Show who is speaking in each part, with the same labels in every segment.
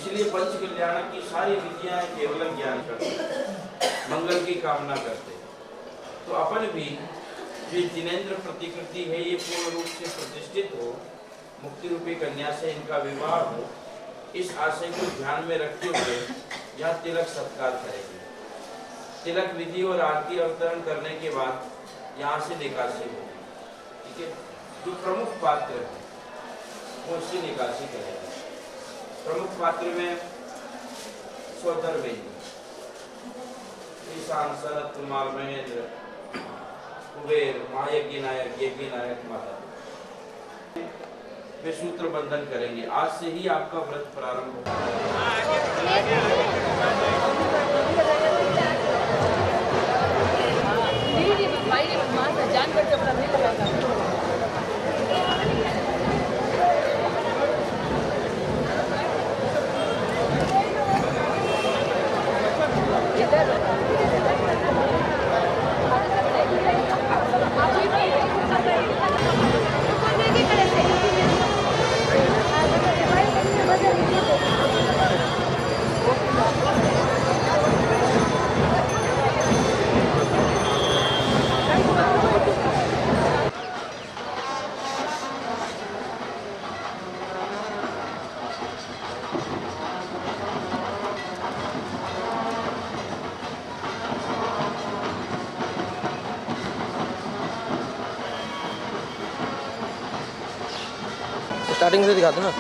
Speaker 1: इसलिए पंच कल्याण की सारी विधियां केवल ज्ञान करते, मंगल की कामना करते। तो अपन भी ये जिनेंद्र प्रतिकृति है, ये पूर्ण रूप से प्रतिष्ठित हो, मुक्ति रूपी कन्या से इनका विवाह हो, इस आशय को ध्यान में रखते हुए यहाँ तिलक सत्कार करेंगे। तिलक विधि और आरती अवतरण करने के बाद यहाँ से निकासी होगी। ठीक है, जो प्रमुख पात्र है वो उसकी निकासी करेंगे। प्रमुख पात्र में सोदर वेदी, ईशान, शरद, कुमार, महेंद्र, कुबेर, महायज्ञ नायक, यज्ञ नायक, माता वे सूत्र बंधन करेंगे। आज से ही आपका व्रत प्रारंभ होगा।
Speaker 2: स्टार्टिंग से दिखा दो ना।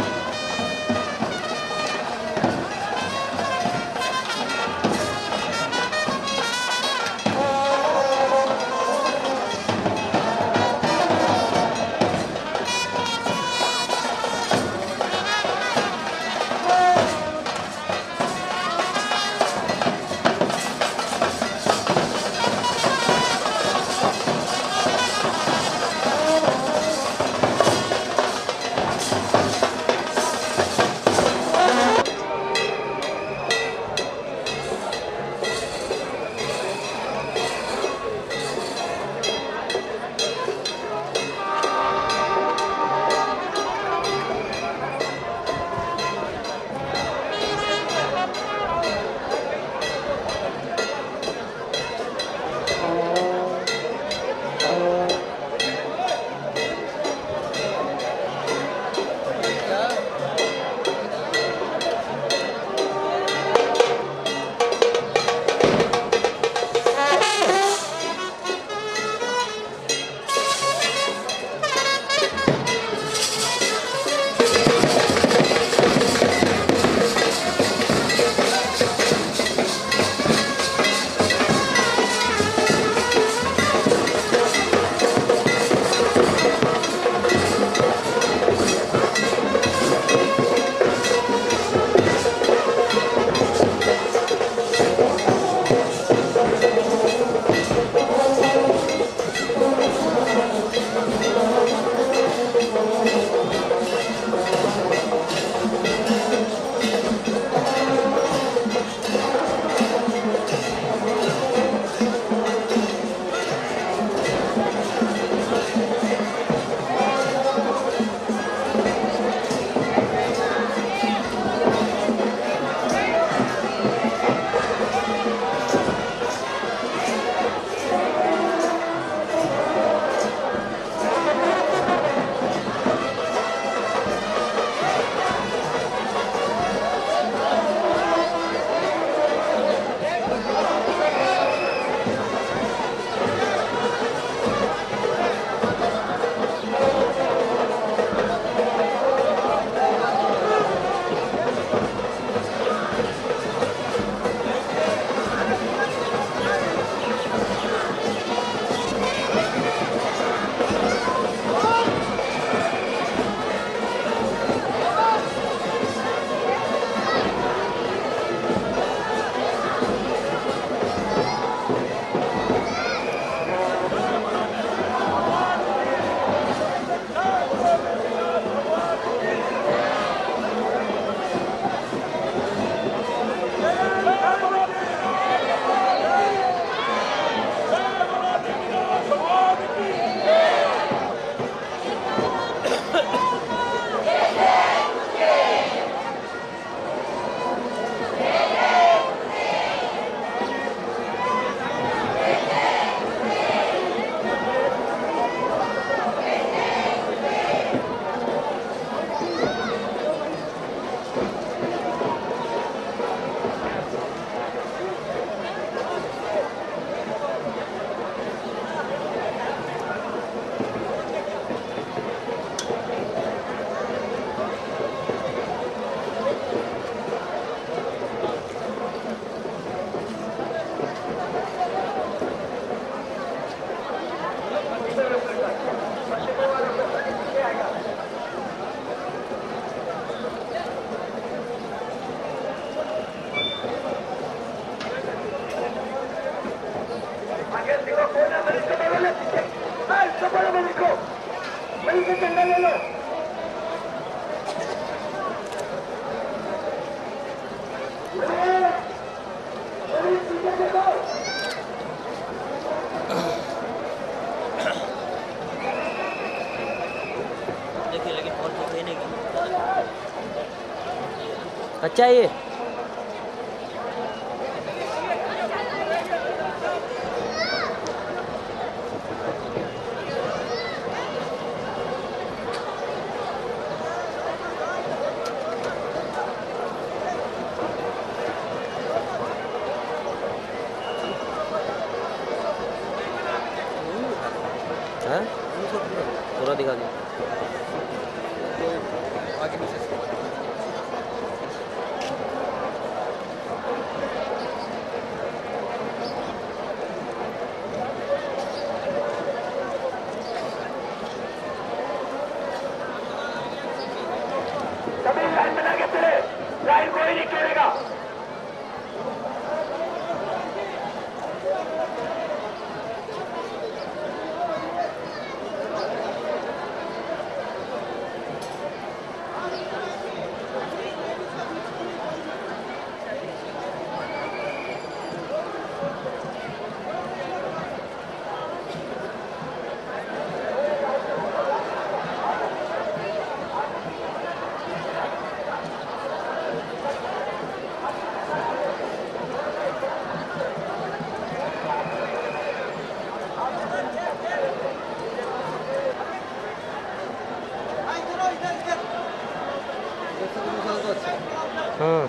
Speaker 3: झंडा ले लो।
Speaker 2: देखिए लेकिन और तो नहीं की अच्छा ये है पूरा दिखा दिया आगे पीछे से
Speaker 3: सभी लाइन बना के चले, लाइन कोई नहीं तोड़ेगा।
Speaker 2: हाँ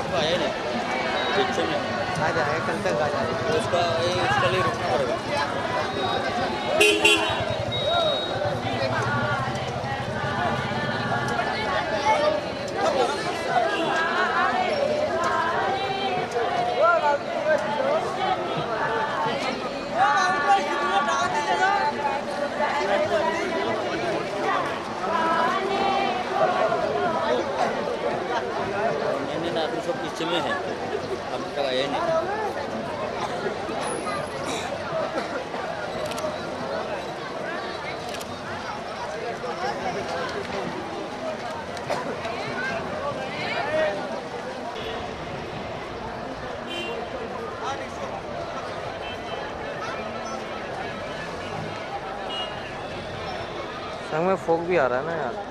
Speaker 2: तो आया नहीं पीछे में आ जाएगा कल तक आ जाएगा तो उसका इसके लिए रुकना पड़ेगा सब पीछे में है अब तक आया नहीं संग में फोक भी आ रहा है ना यार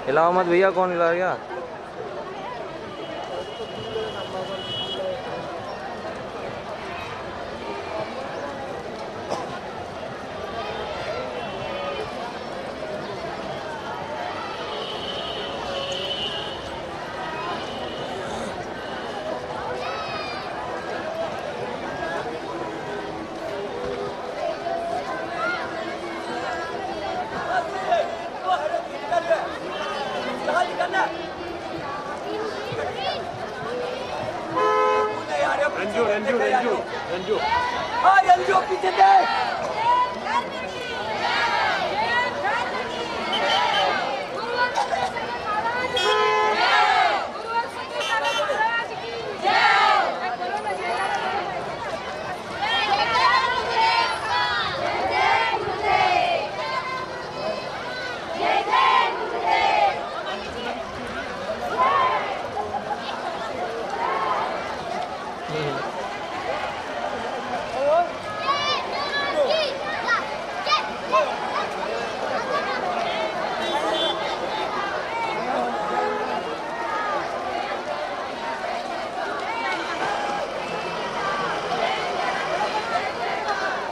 Speaker 2: हिलाओ मत भैया कौन हिला रहा है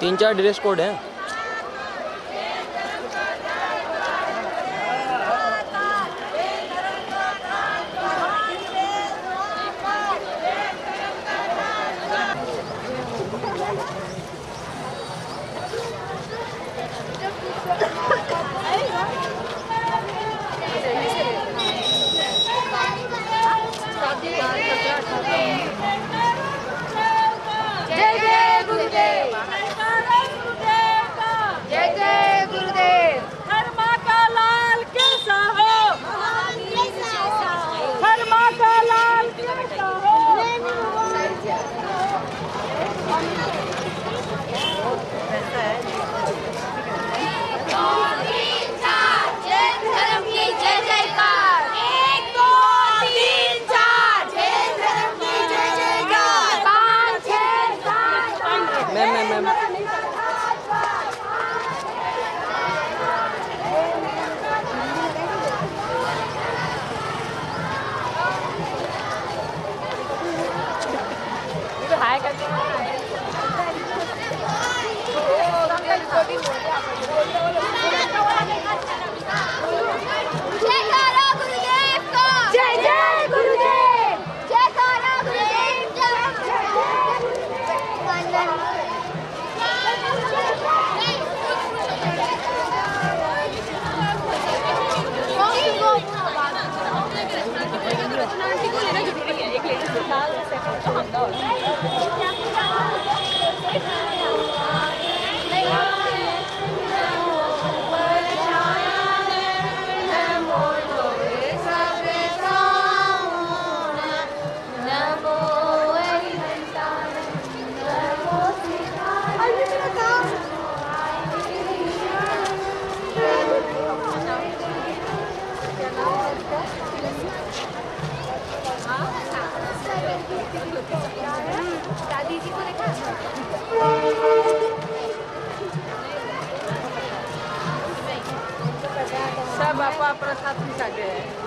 Speaker 2: 3-4 ड्रेस कोड हैं
Speaker 4: सब आपा प्रसाद खिलाते हैं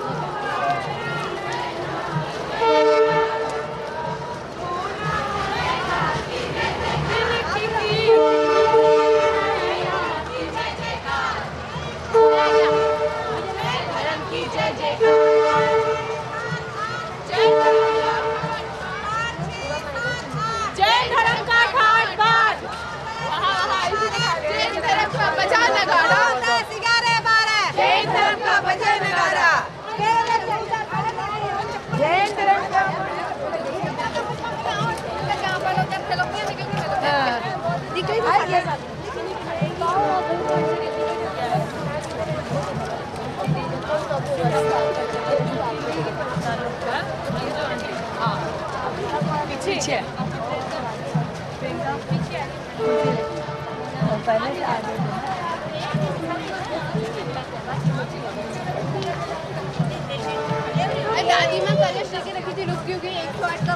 Speaker 5: दादी माँ कलश लेके रखी थी लोग क्योंकि 108 का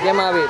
Speaker 2: जय महावीर।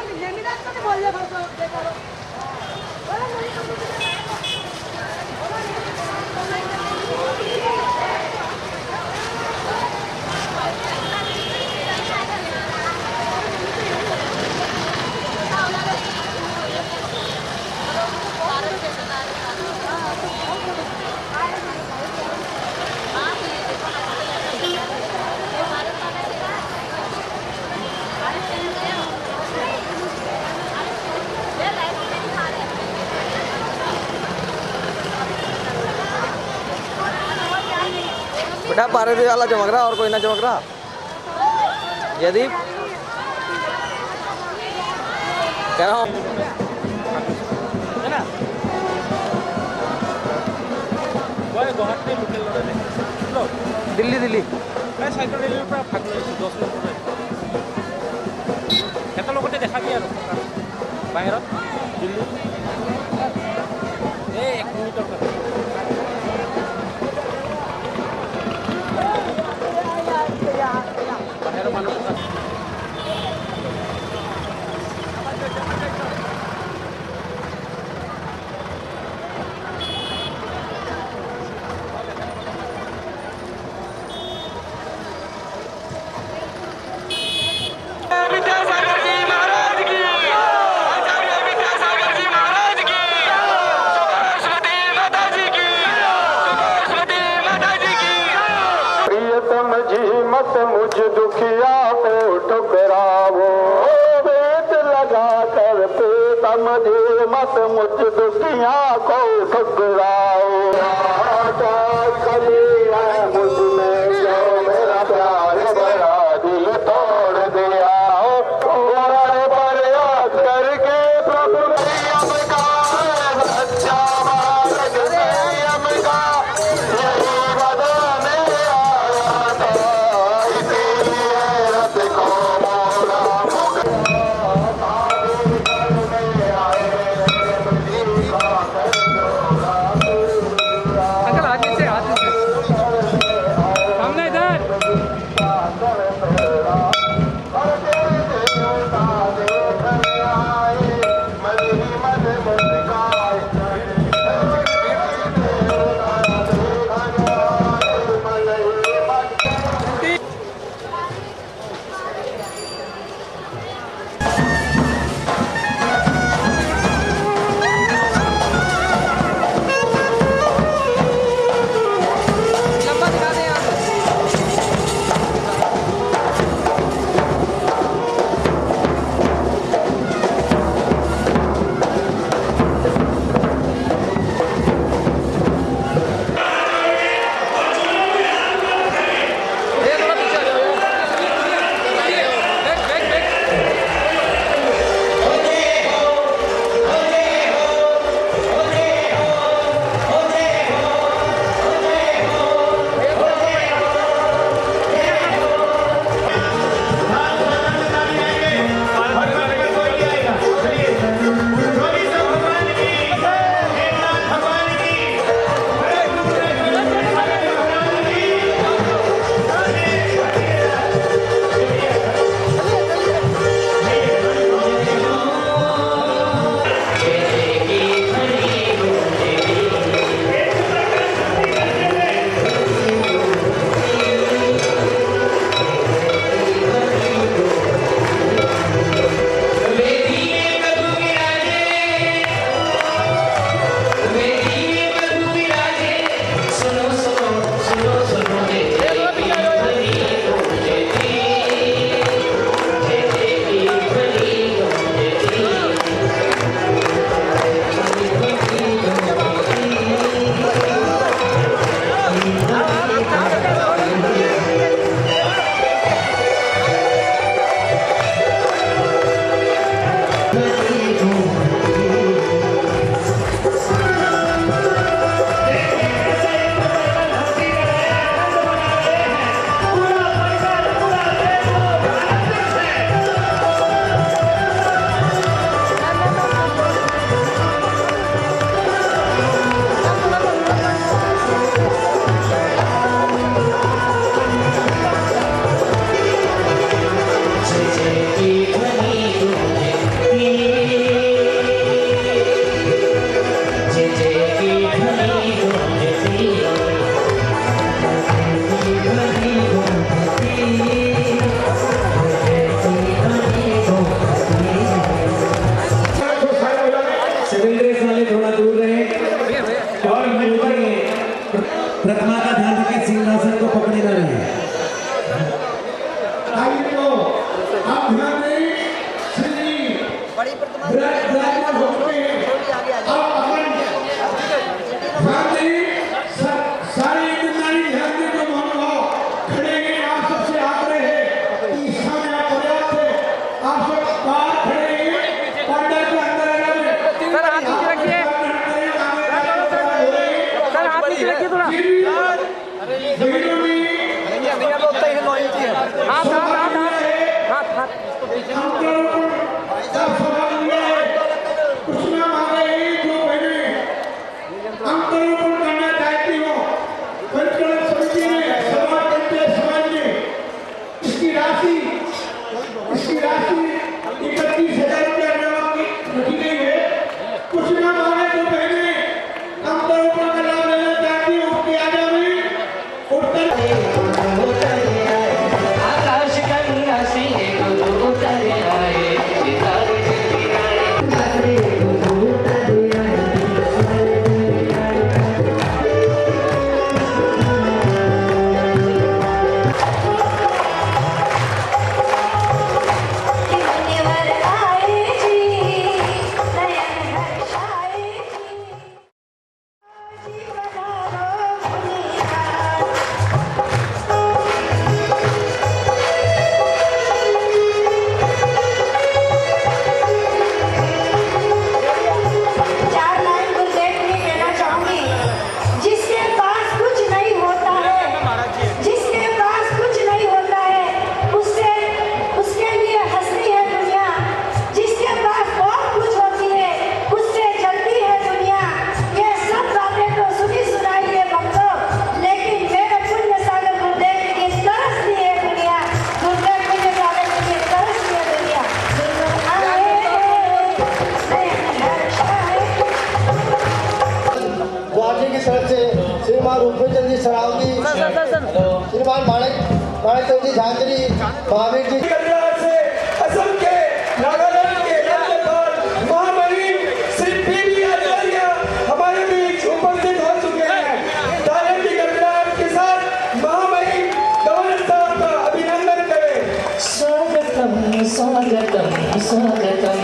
Speaker 2: बेटा पारदी वाला चमक रहा और कोई ना चमक रहा। जयदीप कह रहा हूँ दिल्ली दिल्ली
Speaker 6: লগতে দেখাবি আৰু বাহিৰত দিল্লী এই 1 মিনিটৰ কথা বাহিৰৰ মানুহ
Speaker 3: मत मुझ दुखिया को ठुकरावो वेद लगा कर पे समझे मत मुझ दुखिया को ठुकराओ कली है मुझ में जो मेरा प्यार बड़ा दिल तोड़ दिया पर याद करके प्रभु नियम का सच्चा मार्ग नियम का यही बदलने आया था
Speaker 7: प्रतिमा का ध्यान रखें, सिंहासन को पकड़े न रहे। आप ध्यान दें, श्री
Speaker 2: बड़ी प्रतिमा
Speaker 7: विराजमान होते हैं। आप अपन ध्यान दें, सारे ईमानदारी ध्यान दें तो महानुभाव
Speaker 8: श्रीमान रूपेचंद जी सरावगी, श्रीमान माणिक चंद जी झांझरी, महावीर जी
Speaker 3: से असम के नागालैंड के राज्यपाल महामहिम श्री पी.डी. आचार्य हमारे बीच उपस्थित हो चुके हैं। तालियों की गड़गड़ाहट के साथ महामहिम गवर्नर साहब का अभिनंदन करें।
Speaker 9: स्वागतम स्वागतम स्वागतम।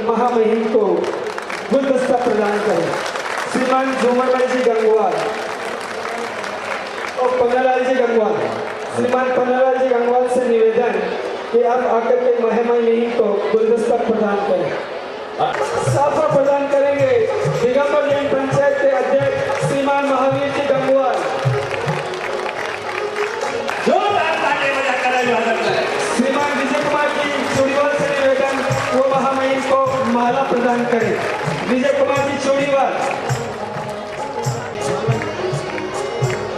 Speaker 3: महामहिम को गुलदस्ता प्रदान करें। श्रीमान झूमरलाल जी गंगवार और पन्नालाल जी गंगवार, श्रीमान पन्नालाल जी गंगवार से निवेदन कि आप आकर के महामहिम को गुलदस्ता प्रदान करें। साफा प्रदान करेंगे दिगंबर जैन पंचायत के अध्यक्ष श्रीमान महावीर जी गंगवार। श्रीमान विजय कुमार जी चूड़ीवाल से निवेदन वो महामहिम को माला प्रदान करें। विजय कुमार जी चूड़ीवाल।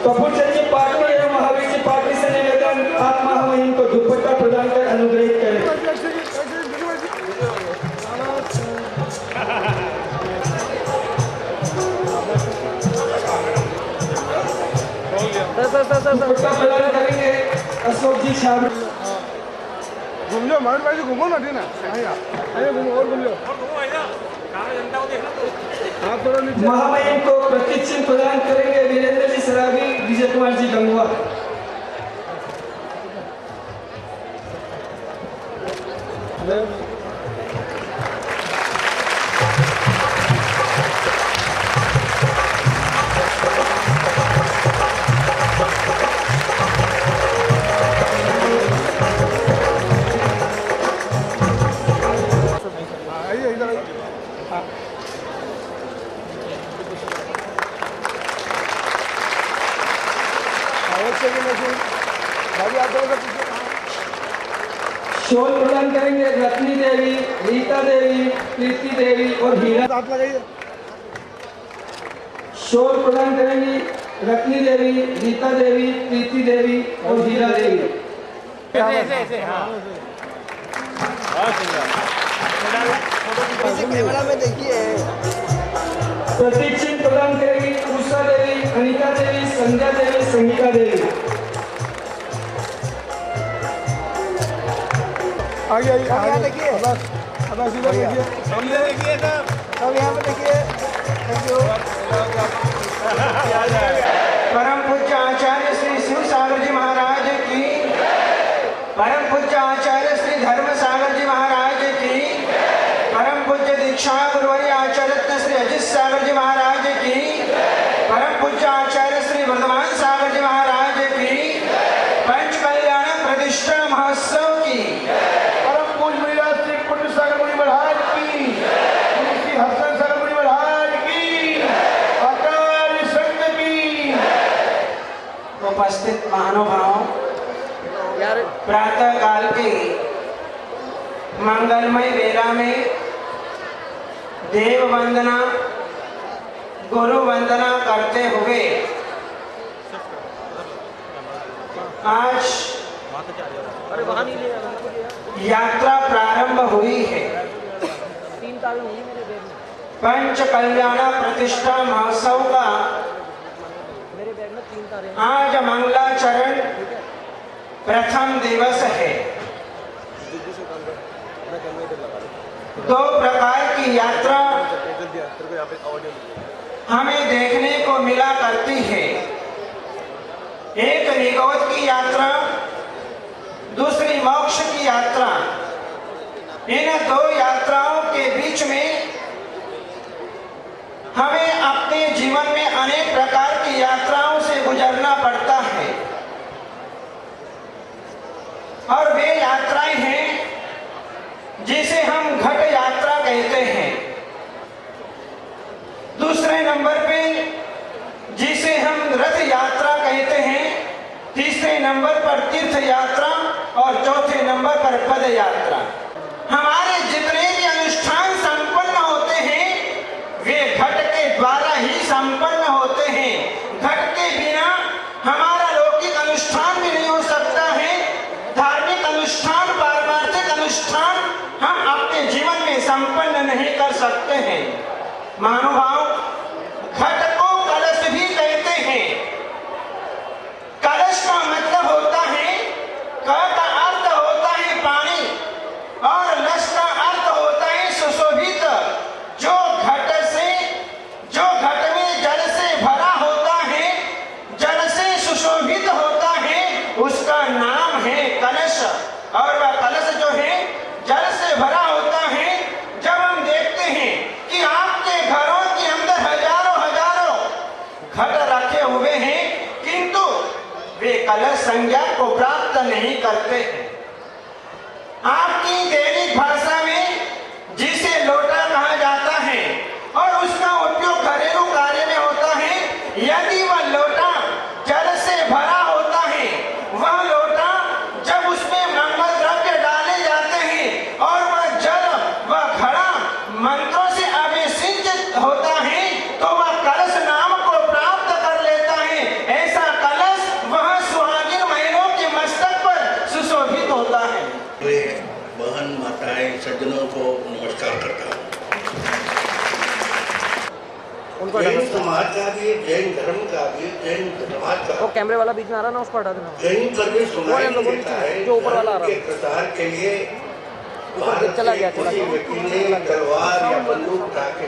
Speaker 3: कपूर चंद जी पाटनी एवं महावीर जी पाटनी से निवेदन आप महामहिम को दुपट्टा प्रदान कर अनुग्रहित करें। दुपट्टा प्रदान करेंगे अशोक जी शाह।
Speaker 10: घूम लो मयूर भाई घूमो ना देना आइए घूमो और घूम लो
Speaker 3: महामहिम को प्रतीक चिन्ह प्रदान करेंगे वीरेंद्र जी सरावी, विजय कुमार जी गंगवार। शॉल प्रदान करेंगे रत्नी देवी, रीता देवी, प्रीति देवी और हीरा। शॉल प्रदान करेंगी रत्नी देवी, रीता देवी, प्रीति देवी और हीरा देवी।
Speaker 8: कैमरा में देखिए।
Speaker 3: प्रतीक चिन्ह प्रदान करेंगी उषा देवी, अनिता देवी, संध्या देवी, संगीता देवी।
Speaker 10: आगे यहाँ देखिए, अब सीधा देखिए, सामने देखिए सब यहाँ पे देखिए। Thank you.
Speaker 3: परम पूज्य आचार्य श्री शिव सागर जी महाराज की, परम पूज्य आचार्य श्री धर्म सागर जी महाराज की। दीक्षा गुरुवर्य आचार्य श्री अजित सागर जी महाराज की, परम पूज्य आचार्य श्री वर्धमान सागर जी महाराज की, पंच कल्याण प्रतिष्ठा महोत्सव की,
Speaker 10: परम पूज्य मीरा श्री पुण्य सागर मुनि महाराज की, श्री हसन सागर मुनि महाराज की, अकाल संत की।
Speaker 3: उपस्थित महानुभावों, प्रातः काल के मंगलमय वेला में देव वंदना, गुरु वंदना करते हुए आज यात्रा प्रारंभ हुई है। पंच कल्याण प्रतिष्ठा महोत्सव का आज मंगलाचरण प्रथम दिवस है। दो प्रकार की यात्रा हमें देखने को मिला करती है, एक निगोद की यात्रा, दूसरी मोक्ष की यात्रा। इन दो यात्राओं के बीच में हमें अपने जीवन में अनेक प्रकार की यात्राओं से गुजरना पड़ता है, और वे यात्राएं हैं जिसे हम घट यात्रा कहते हैं। दूसरे नंबर पे जिसे हम रथ यात्रा कहते हैं, तीसरे नंबर पर तीर्थ यात्रा और चौथे नंबर पर पद यात्रा। हमारे जितने भी अनुष्ठान संपन्न होते हैं वे घट के द्वारा ही संपन्न होते हैं। घट के बिना हमारा लौकिक अनुष्ठान भी नहीं हो सकता है। धार्मिक अनुष्ठान, पारमार्थिक अनुष्ठान हम अपने जीवन में संपन्न नहीं कर सकते हैं। महानुभाव, घट को कलश भी कहते हैं। कलश का मतलब होता है, क का अर्थ होता है पानी और लश का अर्थ होता है सुशोभित। जो घट में जल से भरा होता है, जल से सुशोभित होता है, उसका नाम है कलश। और वह कलश जो है जल से भरा होता है। जब हम देखते हैं कि आपके घरों के अंदर हजारों घट रखे हुए हैं, किंतु वे कलश संज्ञा को प्राप्त नहीं करते हैं। आपकी दैनिक भाषा में जिसे लोटा कहा जाता है और उसका उपयोग घरेलू कार्य में होता है, यदि वह लोटा जल से भरा होता है, वह लोटा जब उसमें मंगल द्रव्य डाले जाते हैं और वह जल, वह घड़ा मंत्रों से अभिषिक्त होता है, तो वह कलश नाम को प्राप्त कर लेता है। ऐसा कलश वह सुहागिन महिलाओं के मस्तक पर सुशोभित होता है।
Speaker 11: बहन माताएं सज्जनों को नमस्कार करता हूँ। जैन समाज का भी, जैन धर्म का भी, जैन समाज का,
Speaker 6: वो कैमरे वाला बीच में आ रहा ना, उसको हटा देना।
Speaker 11: जैन सर्विस सुनाई देता है
Speaker 6: जो ऊपर वाला आ रहा है,
Speaker 11: प्रसार के लिए
Speaker 6: चला गया,
Speaker 11: किसी व्यक्ति ने तलवार या बंदूक उठा के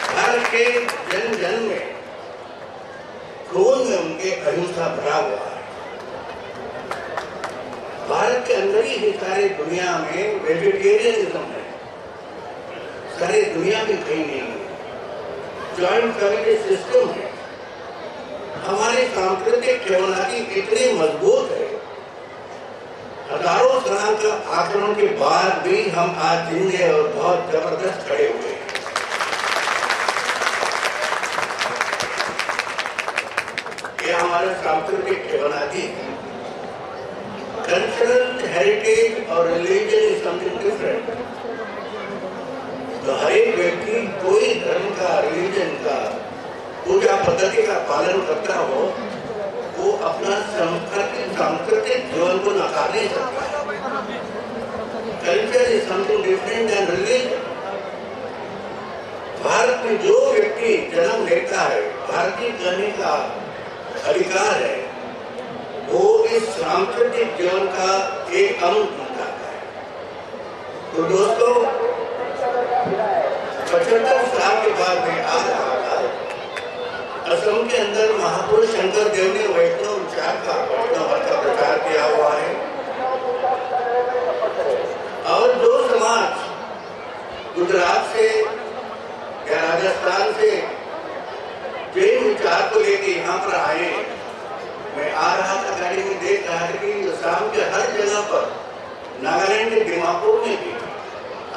Speaker 11: भारत के जन जन में, खून में उनके अहिंसा भरा हुआ है। भारत के अंदर ही सारे दुनिया में वेजिटेरियनिज्म है, सारे दुनिया में कहीं नहीं है। जॉइंट फैमिली सिस्टम है। हमारे सांस्कृतिक केवनादी इतनी मजबूत है, हजारों साल का आक्रमण के बाद भी हम आज जिंदे और बहुत जबरदस्त खड़े हुए हैं। ये हमारा सांस्कृतिक केवनादी है। कल्चरल हेरिटेज और रिलीजन इज समथिंग डिफरेंट। तो हर एक व्यक्ति कोई धर्म का, रिलीजन का, पूजा पद्धति का पालन करता हो, वो अपना सांस्कृतिक जीवन को नकार नहीं सकता। Culture is something different than religion. Bharat में जो व्यक्ति जन्म लेता है, भारतीय कहने का अधिकार है, वो इस सांस्कृतिक जीवन का एक अंग बनता है। तो दोस्तों, 75 साल के बाद मैं आ रहा था। असम के अंदर महापुरुष शंकर देव ने वैष्णव विचार का, वैष्णव मत का प्रचार किया हुआ है। नागालैंड के दीमापुर में भी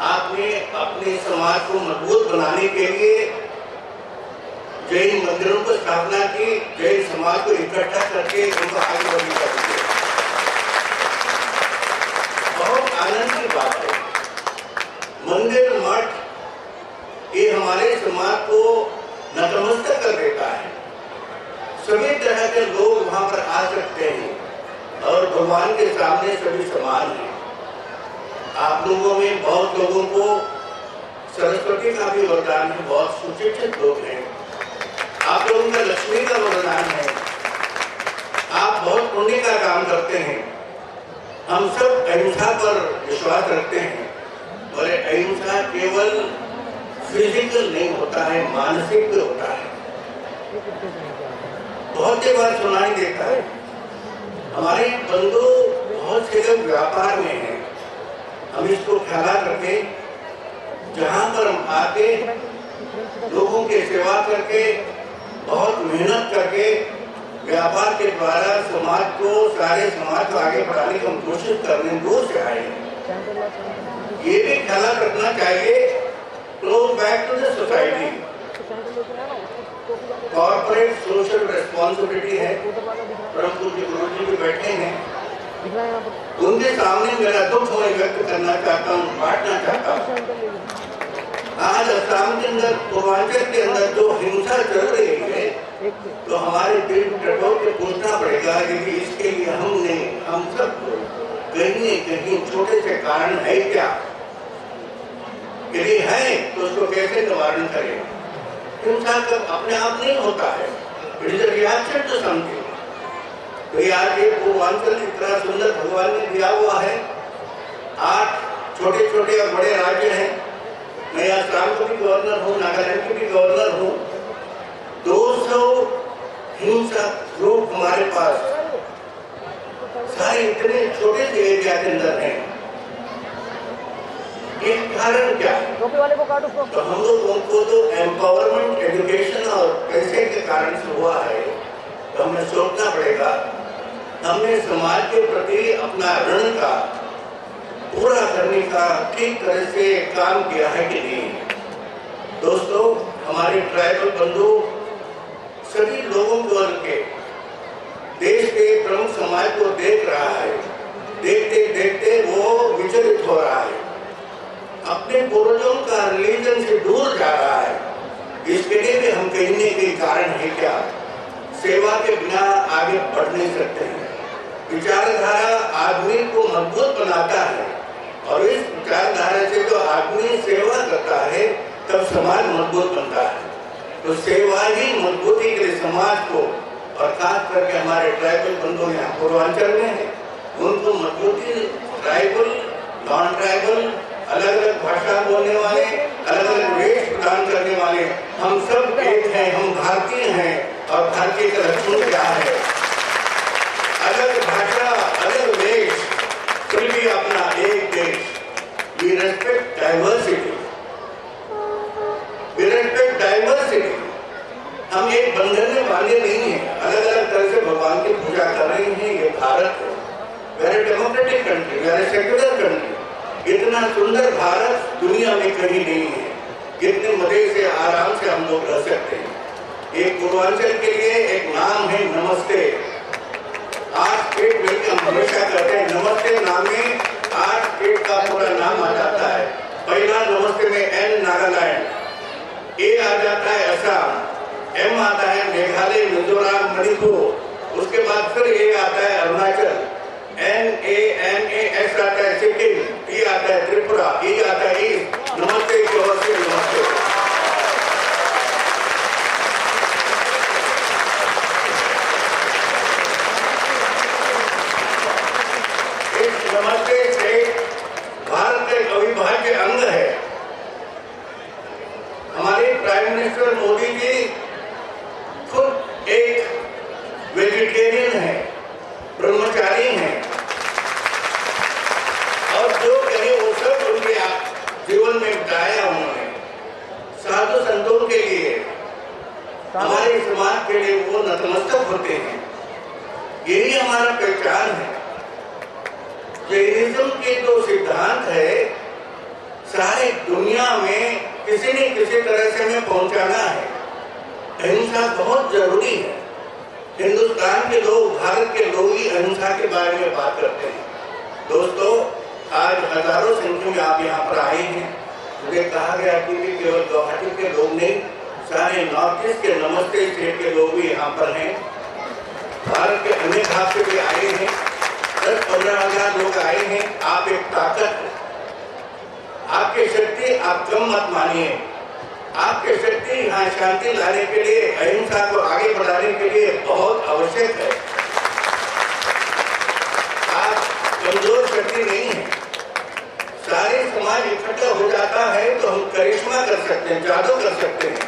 Speaker 11: आपने अपने समाज को मजबूत बनाने के लिए जैन मंदिरों की स्थापना की, जैन समाज को इकट्ठा करके उनको आगे बढ़ने का दिया। बहुत आनंद की बात है। मंदिर मठ ये हमारे समाज को नतमस्तक कर देता है। सभी तरह के लोग वहां पर आ सकते हैं और भगवान के सामने सभी समान हैं। आप लोगों में बहुत लोगों को सरस्वती का भी वरदान है, बहुत सुशिक्षित लोग हैं। आप लोगों का लक्ष्मी का वरदान है। आप बहुत पुण्य का काम करते हैं। हम सब अहिंसा पर विश्वास रखते हैं और अहिंसा केवल फिजिकल नहीं होता है, मानसिक भी होता है। बहुत ही बार सुनाई देता है। हमारे बंधु बहुत से लोग व्यापार में हैं। हम इसको ख्याल रखें, जहाँ पर हम आके लोगों की सेवा करके, बहुत मेहनत करके व्यापार के द्वारा समाज को, सारे समाज को आगे बढ़ाने की हम कोशिश करने दूर से आए। ये भी ख्याल रखना चाहिए, close back to the society. Corporate social responsibility है। परम पूज्य गुरु जी भी बैठे हैं, उनके सामने मेरा दुख मैं व्यक्त करना चाहता हूँ, बांटना चाहता हूँ। आज असम के अंदर, पूर्वांचल के अंदर जो हिंसा चल रही है, तो हमारे दिल टटोल के पूछना पड़ेगा कि इसके लिए हम सबको कहीं न कहीं छोटे से कारण है क्या? यदि है तो उसको कैसे निवारण करें? हिंसा कब अपने आप नहीं होता है, it is a reaction to something. तो आज ये पूर्वांचल इतना सुंदर भगवान ने दिया हुआ है। 8 छोटे छोटे और बड़े राज्य हैं। मैं असम का भी गवर्नर हूँ, नागालैंड की भी गवर्नर हूँ। 200 हिंसा ग्रुप हमारे पास सारे इतने छोटे से एरिया के अंदर हैं। एक कारण क्या है? तो हम लोगों को तो एम्पावरमेंट, एजुकेशन और पैसे के कारण से हुआ है, तो हमें सोचना पड़ेगा हमने समाज के प्रति अपना ऋण का पूरा करने का ठीक तरह से काम किया है कि नहीं। दोस्तों, हमारे ट्राइबल बंधु सभी लोगों को के देश के प्रमुख समाज को देख रहा है, देखते देखते वो विचलित हो रहा है, अपने पूर्वजों का रिलीजन से दूर जा रहा है। इसके लिए भी हम कहने के कारण है क्या? सेवा के बिना आगे बढ़ नहीं सकते हैं। विचारधारा आदमी को मजबूत बनाता है और इस विचारधारा से जो आदमी सेवा करता है तब समाज मजबूत बनता है। तो सेवा ही मजबूती के लिए समाज को, और खास करके हमारे ट्राइबल बंधु यहाँ पूर्वांचल में है, उनको मजबूती, ट्राइबल, नॉन ट्राइबल, अलग अलग भाषा बोलने वाले, अलग अलग वेश प्रदान करने वाले, हम सब एक हैं, हम भारतीय हैं। और भारतीय का लक्षण क्या है? अलग भाषा, अलग वेश, फिर भी अपना एक देश। We respect diversity. We respect diversity. हम एक बंधन में बांधे नहीं हैं, अलग अलग तरह से भगवान की पूजा कर रहे हैं। ये भारत है, very democratic country, very secular country. इतना सुंदर भारत दुनिया में कहीं नहीं है। कितने मजे से, आराम से हम लोग रह सकते हैं। एक पूर्वांचल के लिए एक नाम है नमस्ते। 8 स्टेट मिलकर हम हमेशा कहते हैं नमस्ते। नाम में 8 स्टेट का पूरा नाम आ जाता है। पहला नमस्ते में N नागालैंड, A आ जाता है असम, M आता है मेघालय, मिजोरम, मणिपुर। उसके बाद फिर A आता है अरुणाचल, NAMAS आता है सिक्किम, T आता है त्रिपुरा, E आता है ईस्ट। नमस्ते की ओर से नमस्ते। नमस्ते से भारत का एक अविभाज्य अंग है। हमारे प्राइम मिनिस्टर मोदी जी खुद एक वेजिटेरियन है, ब्रह्मचारी हैं, और जो कहे वो सब उनके जीवन में बताया उन्होंने। साधु संतों के लिए, हमारे समाज के लिए वो नतमस्तक होते हैं। यही हमारा पहचान है। जैनिज्म के जो सिद्धांत है सारी दुनिया में किसी न किसी तरह से हमें पहुंचाना है। अहिंसा बहुत जरूरी है। हिंदुस्तान के लोग, भारत के लोग ही अहिंसा के बारे में बात करते हैं। दोस्तों, आज हजारों संख्या में आप यहाँ पर आए हैं। मुझे कहा गया कि केवल गुवाहाटी के लोग नहीं, सारे नॉर्थ ईस्ट के नमस्ते स्टेट के लोग भी यहाँ पर हैं। भारत के अन्य भाग से भी आए हैं। 10-15 हजार लोग आए हैं। आप एक ताकत है। आपकी शक्ति आप कम मत मानिए। आपकी शक्ति यहाँ शांति लाने के लिए, अहिंसा को आगे बढ़ाने के लिए बहुत आवश्यक है। आप कमजोर शक्ति नहीं है। सारे समाज इकट्ठा हो जाता है तो हम करिश्मा कर सकते हैं, जादू कर सकते हैं।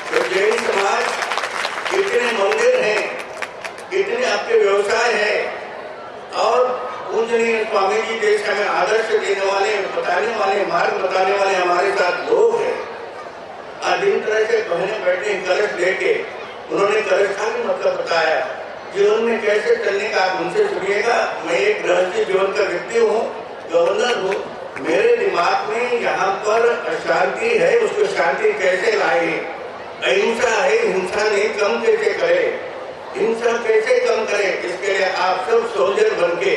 Speaker 11: तो जैन समाज इतने मंदिर हैं, इतने आपके व्यवसाय है और पूजनीय स्वामी जी जैसे हमें आदर्श देने वाले, बताने वाले, मार्ग बताने वाले हमारे साथ लोग हैं। आज इन तरह से बहने बैठे कलश लेके, उन्होंने कलश का भी मतलब बताया, जीवन में कैसे चलने का आप उनसे सुनिएगा। मैं एक गृहस्थी जीवन का व्यक्ति हूँ, गवर्नर हूँ। मेरे दिमाग में यहाँ पर अशांति है, उसको शांति कैसे लाए। अहिंसा है, हिंसा नहीं, कम कैसे करे, हिंसा कैसे कम करे। इसके लिए आप सब सोल्जर बन के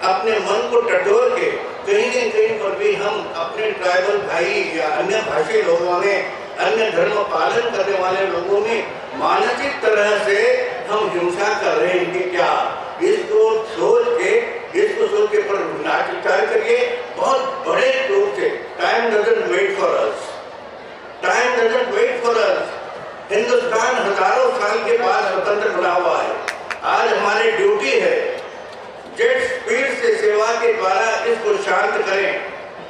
Speaker 11: अपने मन को टटोल के कहीं न कहीं पर भी हम अपने ट्राइबल भाई या अन्य भाषी लोगों ने, अन्य धर्म पालन करने वाले लोगों ने मानसिक तरह से हम हिंसा कर रहे हैं कि क्या, इसको सोच के पर विचार करिए बहुत बड़े रूप से। Time doesn't wait for us, time doesn't wait for us. Hindustan हजारों साल के बाद स्वतंत्र बना हुआ है। आज हमारी ड्यूटी है जेट स्पीड से सेवा के द्वारा इसको शांत करें,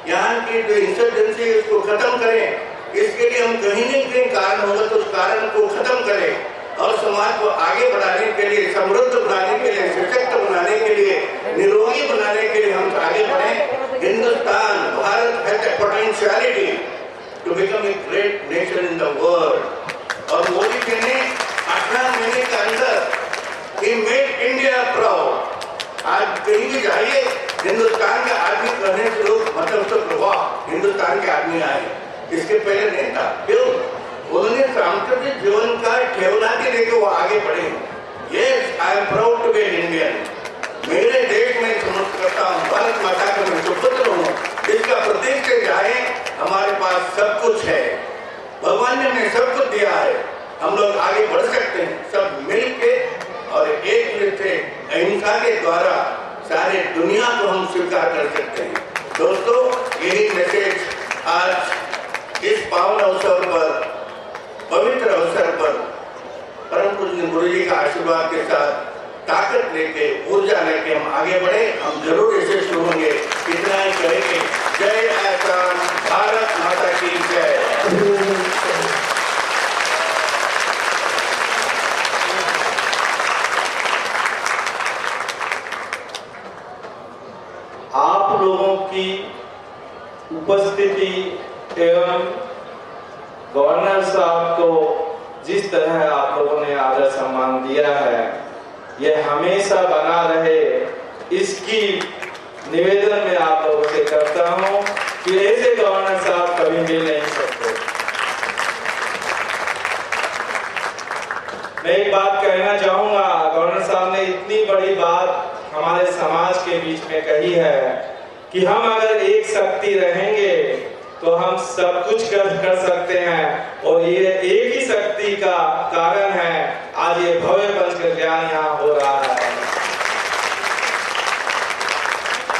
Speaker 11: यहाँ की जो इंसर्जेंसी इसको खत्म करें। इसके लिए हम कहीं न कहीं कारण होगा तो उस कारण को खत्म करें और समाज को आगे बढ़ाने के लिए, समृद्ध बनाने के लिए, सशक्त बनाने के लिए, निरोगी बनाने के लिए हम आगे बढ़ें। Hindustan, Bharat has a potentiality to become a great nation in the world. और मोदी जी ने 18 महीने के अंदर he made India proud। आज कहीं भी जाइए, हिंदुस्तान के आदमी कहने से लोग मतलब तो वाह, हिंदुस्तान के आदमी आए, इसके पहले नहीं था। क्यों? उन्होंने सांस्कृतिक जीवन का ठेवना के लेके वो आगे बढ़े। Yes, I am proud to be an Indian। मेरे देश में समर्थ करता हूँ, भारत माता का मैं सुपुत्र हूँ। इसका प्रतीक से जाए, हमारे पास सब कुछ है, भगवान ने हमें सब कुछ दिया है। हम लोग आगे बढ़ सकते हैं सब मिलके और एक से अहिंसा के द्वारा सारे दुनिया को हम स्वीकार कर सकते हैं। दोस्तों, यही मैसेज आज इस पावन अवसर पर, पवित्र अवसर पर परम पूज्य गुरु जी का आशीर्वाद के साथ ताकत लेके, ऊर्जा लेके हम आगे बढ़े। हम जरूर इसे शुरू होंगे, इतना ही करेंगे। जय आसाम, भारत माता की जय।
Speaker 12: आप लोगों की उपस्थिति एवं गवर्नर साहब को जिस तरह आप लोगों ने आदर सम्मान दिया है, यह हमेशा बना रहे, इसकी निवेदन मैं आप लोगों से करता हूं कि ऐसे गवर्नर साहब कभी मिल नहीं सकते। मैं एक बात कहना चाहूंगा, गवर्नर साहब ने इतनी बड़ी बात हमारे समाज के बीच में कही है कि हम अगर एक शक्ति रहेंगे तो हम सब कुछ कर सकते हैं। और ये एक ही शक्ति का कारण है आज ये भव्य पंच कल्याण यहाँ हो रहा है।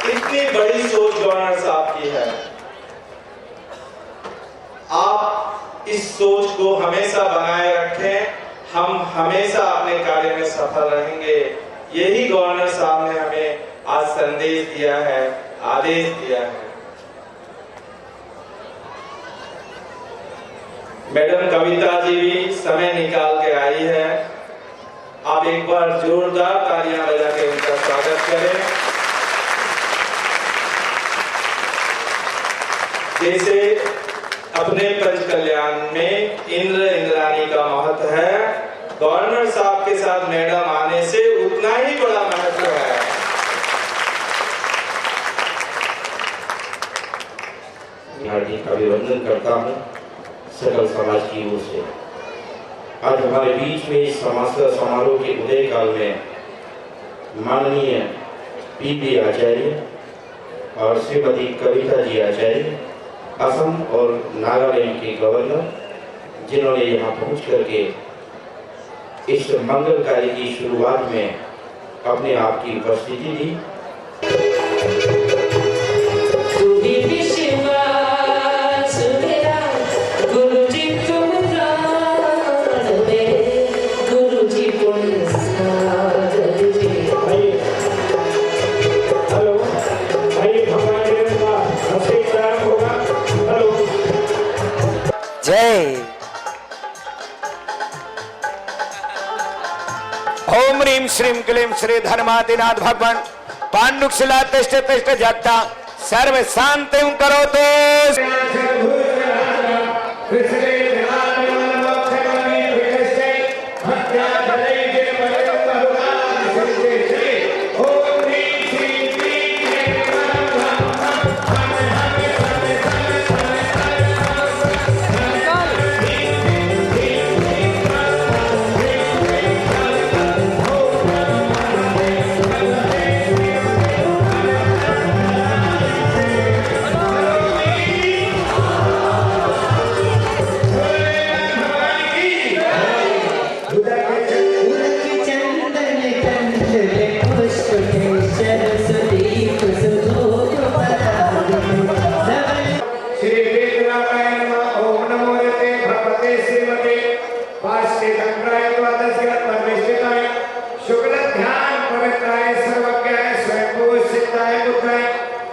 Speaker 12: इतनी बड़ी सोच गवर्नर साहब की है। आप इस सोच को हमेशा बनाए रखें, हम हमेशा अपने कार्य में सफल रहेंगे। यही गवर्नर साहब ने हमें आज संदेश दिया है, आदेश दिया है। मैडम कविता जी भी समय निकाल के आई है। आप एक बार जोरदार तालियां बजा के उनका स्वागत करें। जैसे अपने पंच कल्याण में इंद्र इंद्राणी का महत्व है, गवर्नर साहब के साथ मैडम आने से उतना ही बड़ा महत्व है।
Speaker 1: हार्दिक अभिनंदन करता हूँ सकल समाज की ओर से। आज हमारे बीच में इस समारोह के उदय काल में माननीय पीपी आचार्य और श्रीमती कविता जी आचार्य असम और नागालैंड के गवर्नर, जिन्होंने यहाँ पहुँच करके इस मंगल कार्य की शुरुआत में अपने आप की उपस्थिति दी।
Speaker 6: जय
Speaker 10: ओम ह्रीं श्रीं क्लीं श्री धर्मादिनाथ भगवान पांडुशिला तिष्ठ तिष्ठ जगता सर्व शांतिं करोतु।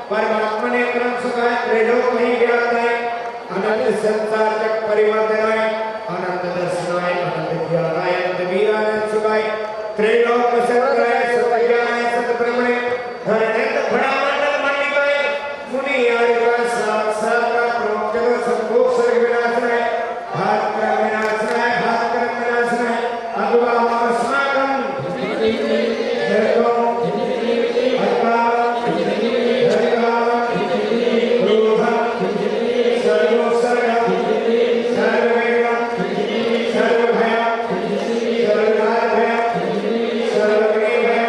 Speaker 10: परमात्मा ने क्रम सुखाय त्रिलोक नहीं गिराताय अनंत संसार तक परिवर्तनाय अनंत दर्शनाय अनंत ज्ञानाय अनंत वीरानंद सुखाय त्रिलोक सत्याय सत्याय सतब्रह्मणे धरनेत ब्रह्मांड मंडिकाय मुनि आदिका साक्षात प्रमुख संभोग सर्ग विनाशनाय भात कर्म विनाशनाय अद्वा अस्माकं
Speaker 7: Santo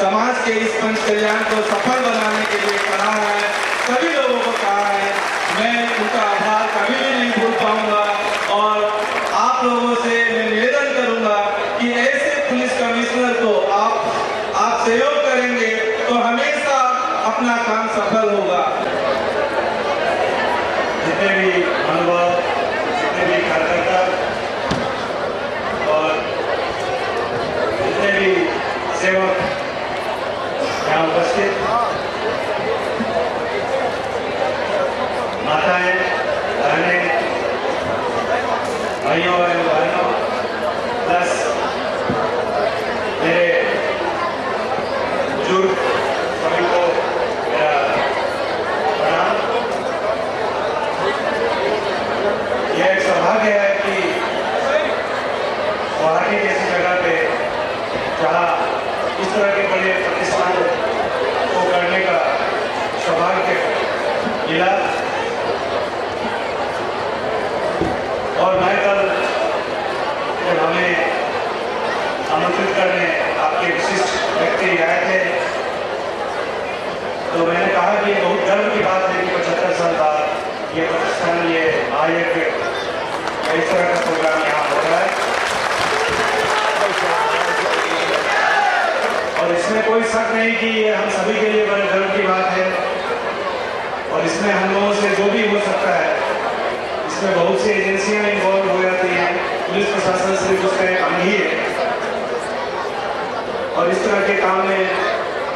Speaker 12: समाज के इस पंच कल्याण को सफल बनाने के लिए कहा है, सभी लोगों को कहा है। मैं उनका आभार कभी भी नहीं भूल पाऊंगा और आप लोगों से मैं निवेदन करूंगा कि ऐसे पुलिस कमिश्नर को आप सहयोग करेंगे तो हमेशा अपना काम सफल होगा।
Speaker 13: जितने भी अनुभव, जितने भी कार्यकर्ता और जितने भी सेवक यहाँ उपस्थित, माताएं, बहनें, भाइयों एवं बहनों, प्लस मेरे बुजुर्ग सभी को मेरा प्रणाम। यह एक सौभाग्य है कि गुवाहाटी जैसी जगह पे जहाँ इस तरह के बड़े प्रतिष्ठान को करने का सौभाग्य मिला और मैं कल जब हमें आमंत्रित करने आपके विशिष्ट व्यक्ति आए थे तो मैंने कहा कि बहुत गर्व की बात है कि 75 साल बाद ये प्रतिष्ठान, ये महायज्ञ, इस तरह का प्रोग्राम यहाँ हो रहा है और इसमें कोई शक नहीं कि ये हम सभी के लिए बड़े गर्व की बात है और इसमें हम लोगों से जो भी हो सकता है, इसमें बहुत सी एजेंसियां इन्वॉल्व हो जाती हैं, पुलिस प्रशासन सिर्फ उसका एक अंग ही है और इस तरह के काम में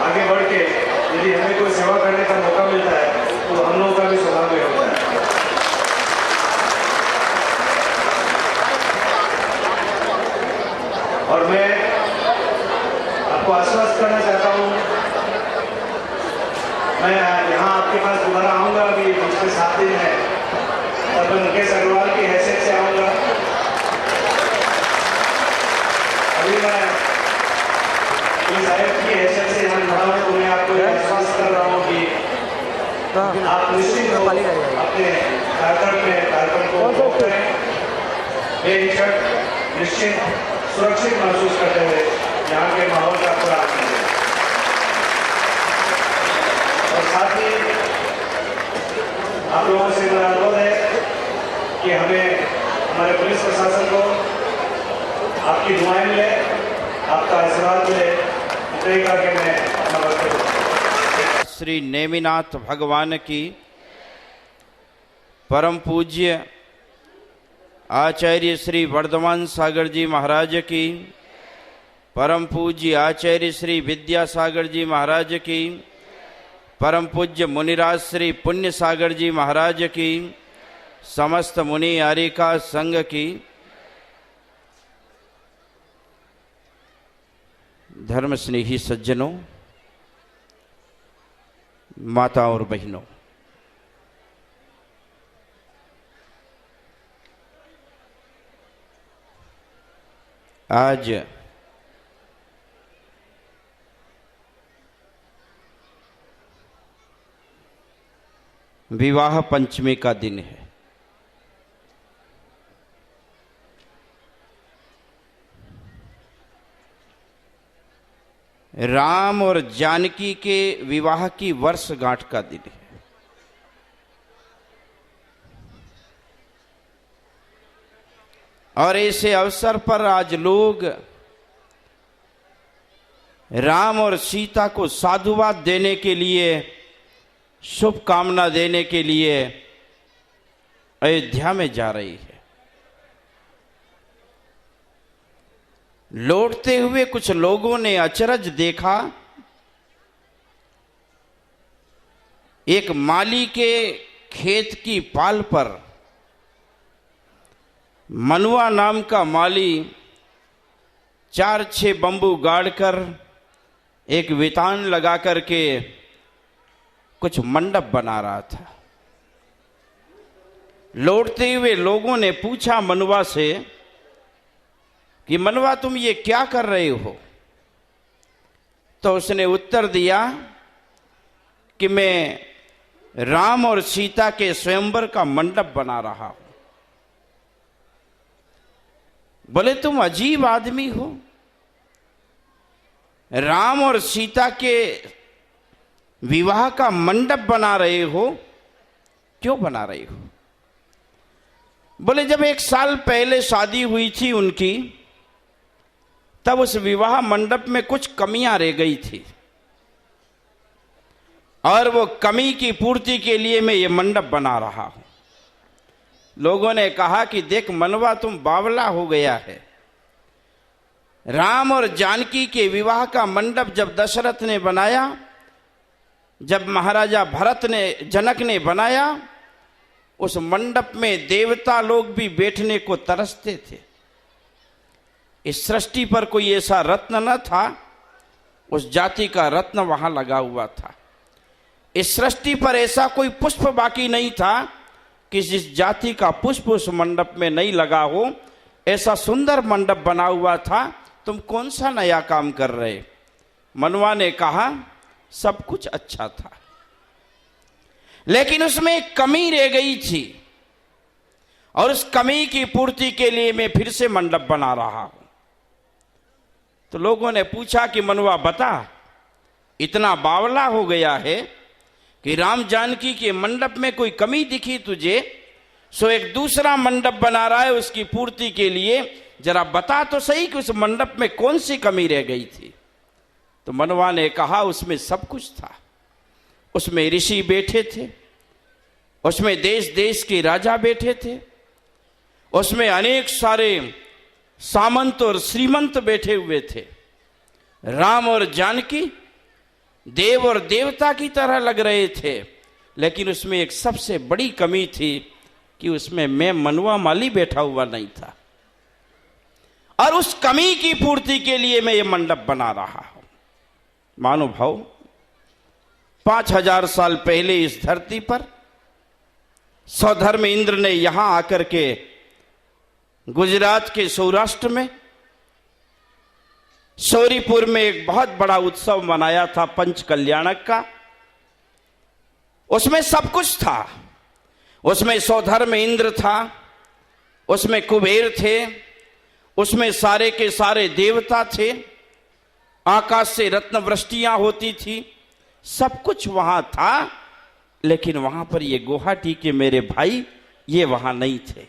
Speaker 13: आगे बढ़ के यदि हमें कोई सेवा करने का मौका मिलता है तो हम लोगों का भी सौभाग्य होता है। साथ ही मैं अपन मुकेश अग्रवाल की हैसियत से आऊँगा। अभी मैं साहिब की हैसियत से यहाँ खड़ा हूँ, तो मैं आपको विश्वास कर रहा हूँ कि आप निश्चित हो अपने कार्यक्रम को करें, बेहिचक, निश्चित, सुरक्षित महसूस करते हुए यहाँ के माहौल का पूरा आनंद लें। और साथ ही आप लोगों से मेरा अनुरोध है कि हमें हमारे पुलिस प्रशासन को आपकी दुआएं मिले, आपका आशीर्वाद मिले, इतने करके मैं अपना वक्तव्य
Speaker 1: श्री नेमिनाथ भगवान की, परम पूज्य आचार्य श्री वर्धमान सागर जी महाराज की, परम पूज्य आचार्य श्री विद्यासागर जी महाराज की, परम पूज्य मुनिराज श्री पुण्य सागर जी महाराज की, समस्त मुनि आरिका संघ की, धर्म स्नेही सज्जनों, माता और बहनों, आज विवाह पंचमी का दिन है। राम और जानकी के विवाह की वर्षगांठ का दिन है। और ऐसे अवसर पर आज लोग राम और सीता को साधुवाद देने के लिए, शुभकामना देने के लिए अयोध्या में जा रही है। लौटते हुए कुछ लोगों ने अचरज देखा, एक माली के खेत की पाल पर मनुआ नाम का माली 4-6 बंबू गाड़कर एक वितान लगा करके कुछ मंडप बना रहा था। लौटते हुए लोगों ने पूछा मनुआ से कि मनुआ तुम ये क्या कर रहे हो? तो उसने उत्तर दिया कि मैं राम और सीता के स्वयंवर का मंडप बना रहा हूं। बोले तुम अजीब आदमी हो, राम और सीता के विवाह का मंडप बना रहे हो, क्यों बना रहे हो? बोले जब 1 साल पहले शादी हुई थी उनकी, तब उस विवाह मंडप में कुछ कमियां रह गई थी और वो कमी की पूर्ति के लिए मैं ये मंडप बना रहा हूं। लोगों ने कहा कि देख मनवा तुम बावला हो गया है। राम और जानकी के विवाह का मंडप जब दशरथ ने बनाया, जब महाराजा जनक ने बनाया, उस मंडप में देवता लोग भी बैठने को तरसते थे। इस सृष्टि पर कोई ऐसा रत्न न था, उस जाति का रत्न वहां लगा हुआ था। इस सृष्टि पर ऐसा कोई पुष्प बाकी नहीं था कि जिस जाति का पुष्प उस मंडप में नहीं लगा हो। ऐसा सुंदर मंडप बना हुआ था, तुम कौन सा नया काम कर रहे? मनुआ ने कहा सब कुछ अच्छा था, लेकिन उसमें एक कमी रह गई थी और उस कमी की पूर्ति के लिए मैं फिर से मंडप बना रहा हूं। तो लोगों ने पूछा कि मनुआ बता, इतना बावला हो गया है कि राम जानकी के मंडप में कोई कमी दिखी तुझे, सो एक दूसरा मंडप बना रहा है उसकी पूर्ति के लिए, जरा बता तो सही कि उस मंडप में कौन सी कमी रह गई थी। तो मनवा ने कहा उसमें सब कुछ था। उसमें ऋषि बैठे थे, उसमें देश देश के राजा बैठे थे, उसमें अनेक सारे सामंत और श्रीमंत बैठे हुए थे। राम और जानकी देव और देवता की तरह लग रहे थे, लेकिन उसमें एक सबसे बड़ी कमी थी कि उसमें मैं मनुआ माली बैठा हुआ नहीं था, और उस कमी की पूर्ति के लिए मैं ये मंडप बना रहा हूं। मानो भाव, 5000 साल पहले इस धरती पर सौधर्म इंद्र ने यहां आकर के गुजरात के सौराष्ट्र में शौरीपुर में एक बहुत बड़ा उत्सव मनाया था पंच कल्याणक का। उसमें सब कुछ था। उसमें सौधर्म इंद्र था, उसमें कुबेर थे, उसमें सारे के सारे देवता थे, आकाश से रत्न वृष्टियां होती थी, सब कुछ वहां था। लेकिन वहां पर ये गुवाहाटी के मेरे भाई ये वहां नहीं थे।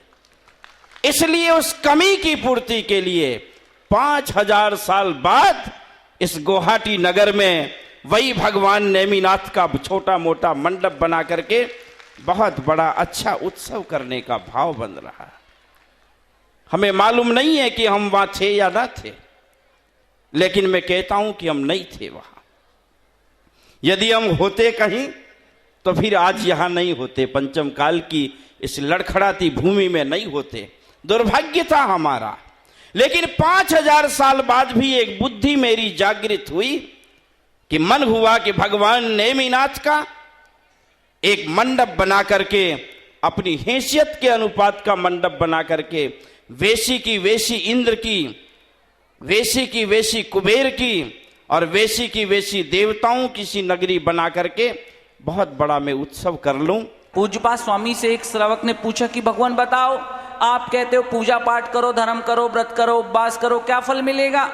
Speaker 1: इसलिए उस कमी की पूर्ति के लिए 5000 साल बाद इस गुवाहाटी नगर में वही भगवान नेमिनाथ का छोटा मोटा मंडप बना करके बहुत बड़ा अच्छा उत्सव करने का भाव बन रहा है। हमें मालूम नहीं है कि हम वहां थे या ना थे, लेकिन मैं कहता हूं कि हम नहीं थे वहां। यदि हम होते कहीं तो फिर आज यहां नहीं होते, पंचम काल की इस लड़खड़ाती भूमि में नहीं होते। दुर्भाग्य था हमारा। लेकिन 5000 साल बाद भी एक बुद्धि मेरी जागृत हुई कि मन हुआ कि भगवान नेमिनाथ का एक मंडप बना करके, अपनी हैसियत के अनुपात का मंडप बना करके, वेशी की वेशी इंद्र की, वेशी की वेशी कुबेर की और वेशी की वेशी देवताओं की सी नगरी बना करके बहुत बड़ा मैं उत्सव कर लूं।
Speaker 6: पूज्यपाद स्वामी से एक श्रावक ने पूछा कि भगवान बताओ, आप कहते हो पूजा पाठ करो, धर्म करो, व्रत करो, उपवास करो, क्या फल मिलेगा?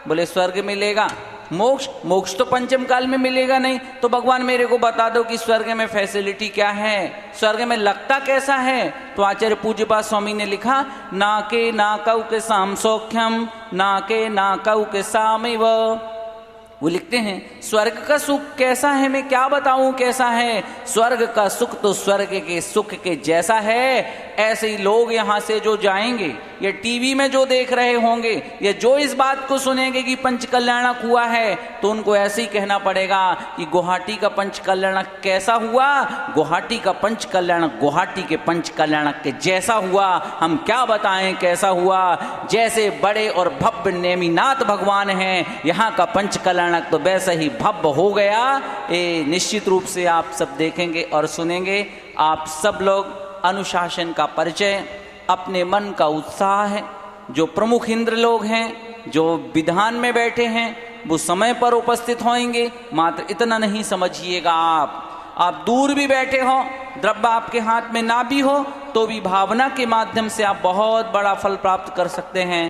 Speaker 6: बोले स्वर्ग मिलेगा। मोक्ष तो पंचम काल में मिलेगा नहीं। तो भगवान मेरे को बता दो कि स्वर्ग में फैसिलिटी क्या है, स्वर्ग में लगता कैसा है? तो आचार्य पूज्यपाद स्वामी ने लिखा, नाके नाकौ के साम सौख्यम, नाके नाकौ के सामिव। वो लिखते हैं स्वर्ग का सुख कैसा है, मैं क्या बताऊं कैसा है। स्वर्ग का सुख तो स्वर्ग के सुख के जैसा है। ऐसे ही लोग यहां से जो जाएंगे, या टीवी में जो देख रहे होंगे, या जो इस बात को सुनेंगे कि पंच कल्याणक हुआ है, तो उनको ऐसे ही कहना पड़ेगा कि गुवाहाटी का पंच कल्याणक कैसा हुआ? गुवाहाटी का पंच कल्याणक गुवाहाटी के पंच कल्याणक के जैसा हुआ। हम क्या बताएं कैसा हुआ? जैसे बड़े और भव्य नेमिनाथ भगवान हैं, यहाँ का पंच कल्याणक तो वैसा ही भव्य हो गया। ये निश्चित रूप से आप सब देखेंगे और सुनेंगे। आप सब लोग अनुशासन का परिचय, अपने मन का उत्साह है। जो प्रमुख इंद्र लोग हैं, जो विधान में बैठे हैं, वो समय पर उपस्थित होंगे। मात्र इतना नहीं समझिएगा, आप दूर भी बैठे हो, द्रव्य आपके हाथ में ना भी हो, तो भी भावना के माध्यम से आप बहुत बड़ा फल प्राप्त कर सकते हैं।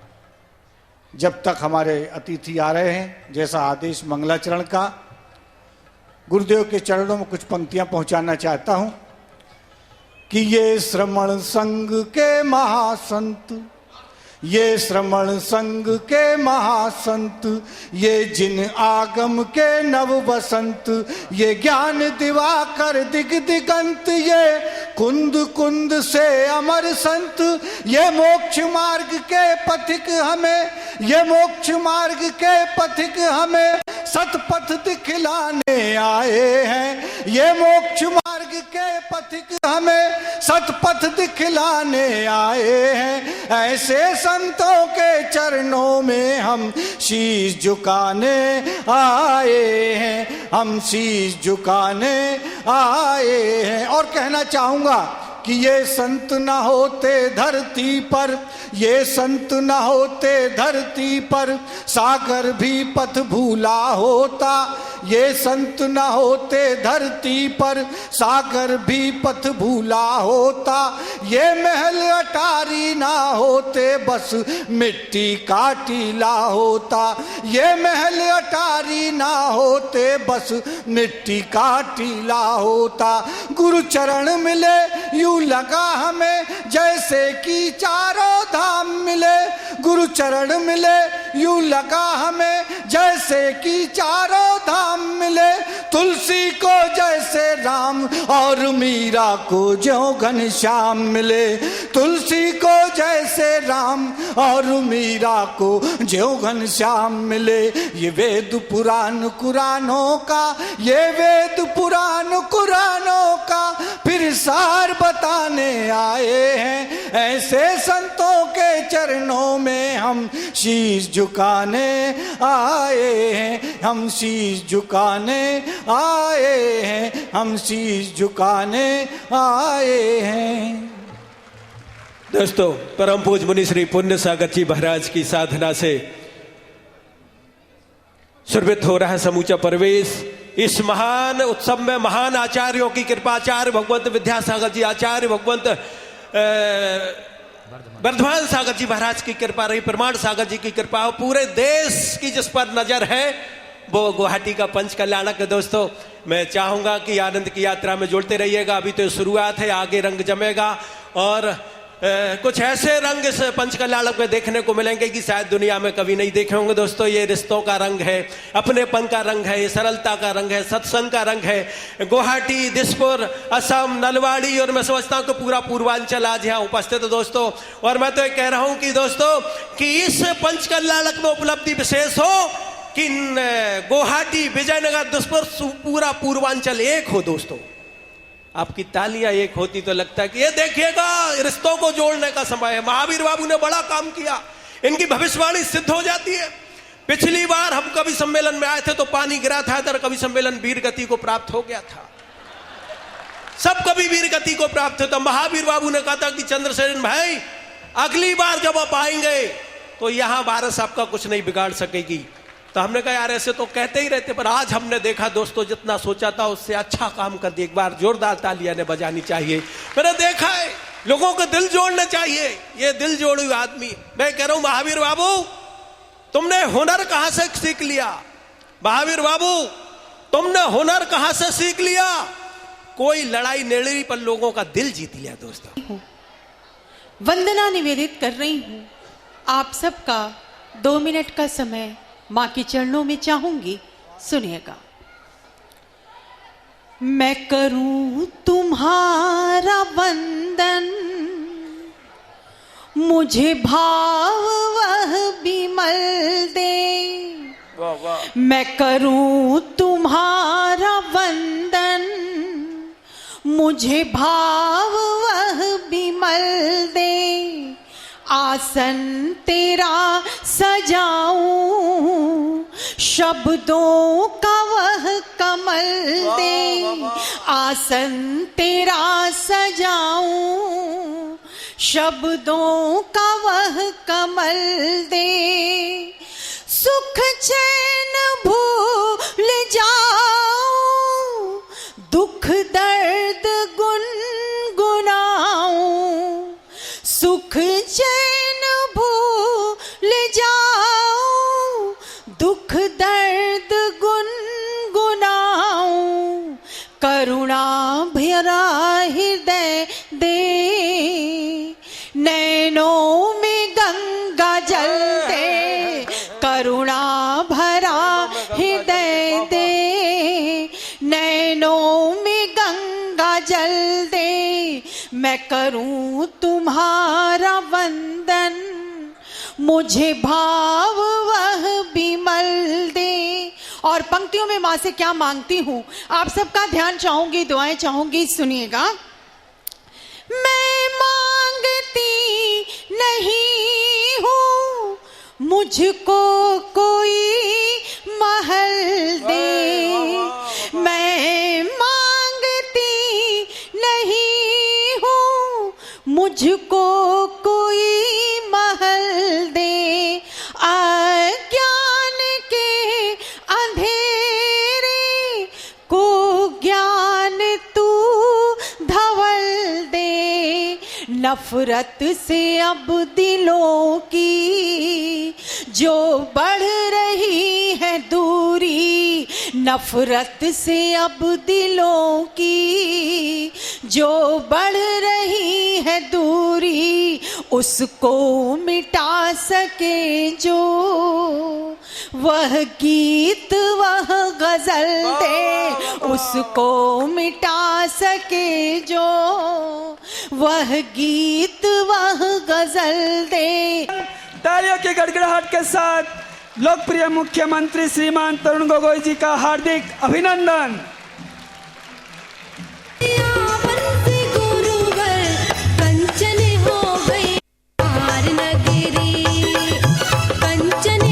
Speaker 14: जब तक हमारे अतिथि आ रहे हैं, जैसा आदेश मंगलाचरण का, गुरुदेव के चरणों में कुछ पंक्तियां पहुंचाना चाहता हूं कि ये श्रमण संघ के महासंत, ये श्रमण संघ के महासंत, ये जिन आगम के नव बसंत, ये ज्ञान दिवाकर दिग दिगंत, ये कुंद कुंद से अमर संत, ये मोक्ष मार्ग के पथिक हमें, ये मोक्ष मार्ग के पथिक हमें सतपथ दिखलाने आए हैं। ये मोक्ष मार्ग के पथिक हमें सतपथ दिखलाने आए हैं। ऐसे संतों के चरणों में हम शीश झुकाने आए हैं, हम शीश झुकाने आए हैं। और कहना चाहूंगा कि ये संत न होते धरती पर, ये संत न होते धरती पर, सागर भी पथ भूला होता। ये संत न होते धरती पर, सागर भी पथ भूला होता। ये महल अटारी ना होते, बस मिट्टी का टीला होता। ये महल अटारी ना होते, बस मिट्टी का टीला होता। गुरु चरण मिले यूं लगा हमें जैसे कि चारों धाम मिले। गुरु चरण मिले यूं लगा हमें जैसे कि चारों धाम मिले। तुलसी को जैसे राम और मीरा को ज्यों घनश्याम मिले। तुलसी को जैसे राम और मीरा को ज्यों घनश्याम मिले। ये वेद पुराण कुरानों का, ये वेद पुराण कुरानों का फिर सार बताने आए हैं। ऐसे संतों के चरणों में हम शीश झुकाने आए हैं, हम शीश झुकाने आए हैं, हम शीश झुकाने आए हैं।
Speaker 15: दोस्तों, परम पूज्य मुनि श्री पुण्य सागर जी महाराज की साधना से सुरभित हो रहा है समूचा परिवेश। इस महान उत्सव में महान आचार्यों की कृपा, आचार्य भगवंत विद्यासागर जी, आचार्य भगवंत वर्धमान सागर जी महाराज की कृपा रही, प्रमाण सागर जी की कृपा, पूरे देश की जिस पर नजर है वो गुवाहाटी का पंच कल्याणक है। दोस्तों, मैं चाहूंगा कि आनंद की यात्रा में जुड़ते रहिएगा। अभी तो शुरुआत है, आगे रंग जमेगा और कुछ ऐसे रंग इस पंच कल्याणक में देखने को मिलेंगे कि शायद दुनिया में कभी नहीं देखे होंगे। दोस्तों, ये रिश्तों का रंग है, अपनेपन का रंग है, सरलता का रंग है, सत्संग का रंग है। गुवाहाटी, दिसपुर, असम, नलवाड़ी और मैं समझता हूं कि पूरा पूर्वांचल आज यहाँ उपस्थित है दोस्तों। और मैं तो ये कह रहा हूं कि दोस्तों कि इस पंच कल्याणक में उपलब्धि विशेष हो कि गुवाहाटी, विजयनगर, दिसपुर, पूरा पूर्वांचल एक हो। दोस्तों, आपकी तालियां एक होती तो लगता है कि ये देखिएगा रिश्तों को जोड़ने का समय है। महावीर बाबू ने बड़ा काम किया, इनकी भविष्यवाणी सिद्ध हो जाती है। पिछली बार हम कवि सम्मेलन में आए थे तो पानी गिरा था, इधर कवि सम्मेलन वीर गति को प्राप्त हो गया था, सब कवि वीर गति को प्राप्त थे। तो महावीर बाबू ने कहा था कि चंद्रसेन भाई, अगली बार जब आप आएंगे तो यहां बारिश आपका कुछ नहीं बिगाड़ सकेगी। तो हमने कहा यार ऐसे तो कहते ही रहते, पर आज हमने देखा दोस्तों जितना सोचा था उससे अच्छा काम कर दिया। एक बार जोरदार तालियां ने बजानी चाहिए। मैंने देखा है लोगों को दिल जोड़ने चाहिए, ये दिल जोड़े आदमी। मैं कह रहा हूं महावीर बाबू, तुमने हुनर कहां से सीख लिया? महावीर बाबू, तुमने हुनर कहां से सीख लिया? कोई लड़ाई नेड़ी पर लोगों का दिल जीत लिया। दोस्तों,
Speaker 16: वंदना निवेदित कर रही हूं। आप सबका 2 मिनट का समय मां के चरणों में चाहूंगी, सुनिएगा। मैं करूं तुम्हारा वंदन, मुझे भाव वह बिमल दे। मैं करूं तुम्हारा वंदन, मुझे भाव वह बिमल दे। आसन तेरा सजाऊं, शब्दों का वह कमल दे। आसन तेरा सजाऊं, शब्दों का वह कमल दे। सुख चैन भूल जाऊं, दुख दर्द गुनगुनाऊं। सुख चैन भूल जाऊं, दुख दर्द गुनगुनाऊं। करुणा भरा हृदय दे, नैनों में गंगा जल दे। करुणा भरा हृदय दे, नैनों में गंगा जल दे। मैं करूं तुम्हारा वंदन, मुझे भाव वह बिमल दे। और पंक्तियों में मां से क्या मांगती हूं, आप सबका ध्यान चाहूंगी, दुआएं चाहूंगी, सुनिएगा। मैं मांगती नहीं हूं मुझको कोई महल दे। मैं मांगती नहीं हूं मुझको कोई महल दे। अज्ञान के अंधेरे को ज्ञान तू धवल दे। नफरत से अब दिलों की जो बढ़ रही है दूरी। नफरत से अब दिलों की जो बढ़ रही है दूरी। उसको मिटा सके जो वह गीत वह गजल दे। उसको मिटा सके जो वह गीत वह गजल दे।
Speaker 3: तालियों की गड़गड़ाहट के साथ लोकप्रिय मुख्यमंत्री श्रीमान तरुण गोगोई जी का हार्दिक अभिनंदन।
Speaker 17: कंचन हो गई हार नगरी, कंचन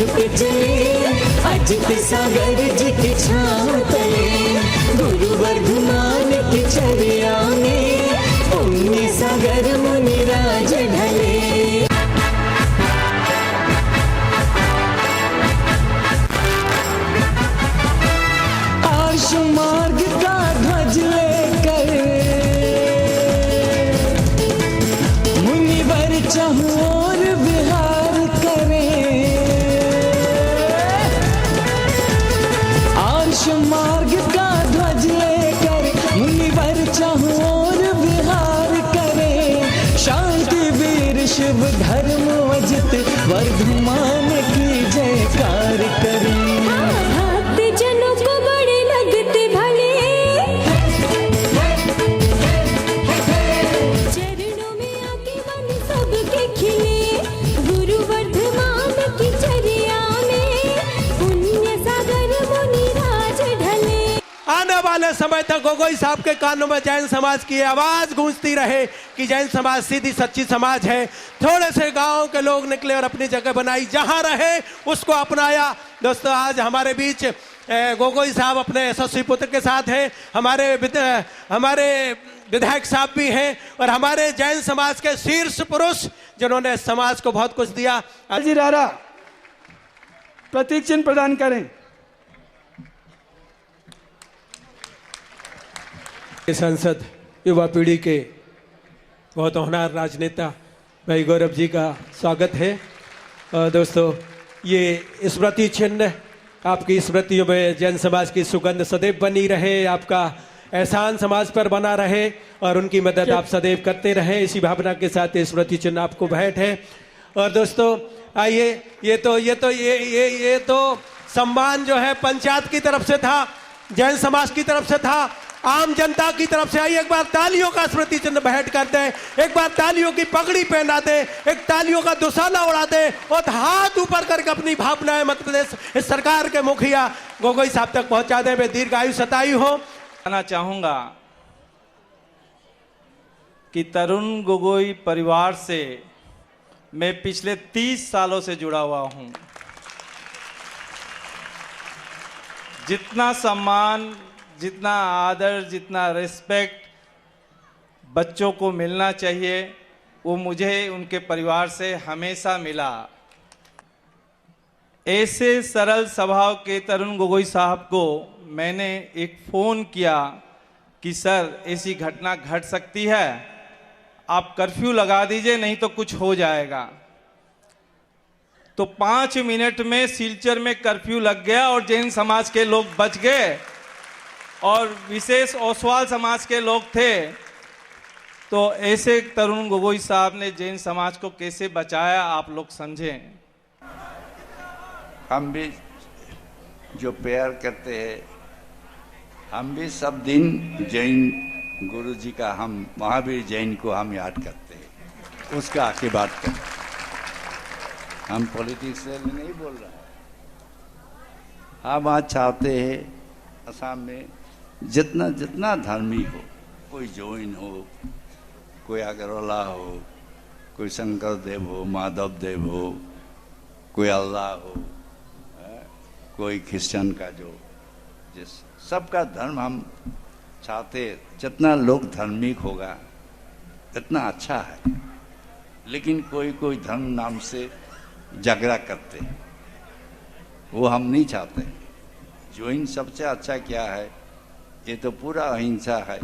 Speaker 9: पे चले अजित सागर जी के छाँव तले, गुरु वर्धमान की चर्या में पुण्य सागर मुनिराज ढले। आर्ष मार्ग का ध्वज लेकर मुनिवर चाहूं और विहार करें, आर्ष मार्ग का ध्वज लेकर मुनिवर चाहूं और विहार करें, शांति वीर शिव धर्म अजित वर्धमान की जयकार करें। भक्त जनों को बड़े लगते भले, चरणों में आके मन सबके खिले, गुरु वर्धमान की चर्या में पुण्य सागर मुनिराज ढले।
Speaker 15: आने वाले समय तक गोगोई साहब के कानों में जैन समाज की आवाज गूंजती रहे कि जैन समाज सीधी सच्ची समाज है। थोड़े से गांव के लोग निकले और अपनी जगह बनाई, जहां रहे उसको अपनाया। दोस्तों, आज हमारे बीच गोगोई साहब अपने यशस्वी पुत्र के साथ हैं, हमारे विधायक साहब भी हैं और हमारे जैन समाज के शीर्ष पुरुष जिन्होंने समाज को बहुत कुछ दिया।
Speaker 3: जी रारा प्रतीक चिन्ह प्रदान करें।
Speaker 15: संसद युवा पीढ़ी के बहुत होनहार राजनेता भाई गौरव जी का स्वागत है। और दोस्तों, ये स्मृति चिन्ह आपकी स्मृतियों में जैन समाज की सुगंध सदैव बनी रहे, आपका एहसान समाज पर बना रहे और उनकी मदद आप सदैव करते रहे, इसी भावना के साथ ये स्मृति चिन्ह आपको भेंट है। और दोस्तों, आइए, ये तो सम्मान जो है पंचायत की तरफ से था, जैन समाज की तरफ से था, आम जनता की तरफ से। आइए एक बार तालियों का स्मृति चिन्ह भेंट कर दे, एक बार तालियों की पगड़ी पहना दे, एक तालियों का दुसाला उड़ा दे और हाथ ऊपर करके अपनी भावनाएं मध्य प्रदेश इस सरकार के मुखिया गोगोई साहब तक पहुंचा दे। वे दीर्घायु शतायु हो।
Speaker 17: कहना चाहूंगा कि तरुण गोगोई परिवार से मैं पिछले 30 सालों से जुड़ा हुआ हूं। जितना सम्मान, जितना आदर, जितना रिस्पेक्ट बच्चों को मिलना चाहिए वो मुझे उनके परिवार से हमेशा मिला। ऐसे सरल स्वभाव के तरुण गोगोई साहब को मैंने एक फ़ोन किया कि सर ऐसी घटना घट सकती है, आप कर्फ्यू लगा दीजिए नहीं तो कुछ हो जाएगा। तो 5 मिनट में सिलचर में कर्फ्यू लग गया और जैन समाज के लोग बच गए और विशेष ओसवाल समाज के लोग थे। तो ऐसे तरुण गोगोई साहब ने जैन समाज को कैसे बचाया, आप लोग समझें।
Speaker 18: हम भी जो प्यार करते हैं, हम भी सब दिन जैन गुरु जी का, हम महावीर जैन को हम याद करते हैं, उसका आके बात करते हैं। हम पॉलिटिक्स से नहीं बोल रहे हैं। हम आज चाहते हैं असम में जितना जितना धार्मिक हो, कोई जैन हो, कोई अग्रवाला हो, कोई शंकर देव हो, माधव देव हो, कोई अल्लाह हो, कोई क्रिश्चियन का जो जिस सबका धर्म हम चाहते, जितना लोग धार्मिक होगा इतना अच्छा है। लेकिन कोई कोई धर्म नाम से झगड़ा करते, वो हम नहीं चाहते। जैन सबसे अच्छा क्या है, ये तो पूरा अहिंसा है,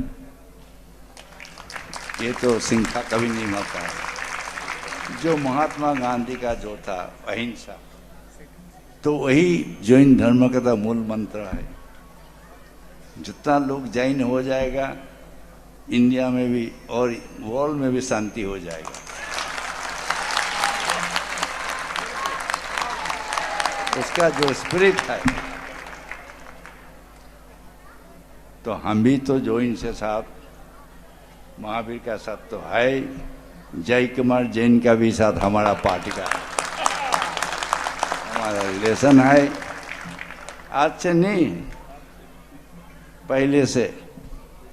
Speaker 18: ये तो हिंसा कभी नहीं होता है। जो महात्मा गांधी का जो था अहिंसा, तो वही जैन धर्म का तो मूल मंत्र है। जितना लोग जैन हो जाएगा, इंडिया में भी और वर्ल्ड में भी शांति हो जाएगा। उसका जो स्पिरिट है, तो हम भी तो जैन से साथ, महावीर का साथ तो है, जय कुमार जैन का भी साथ हमारा पार्टी का हमारा रिलेशन है। आज से नहीं, पहले से।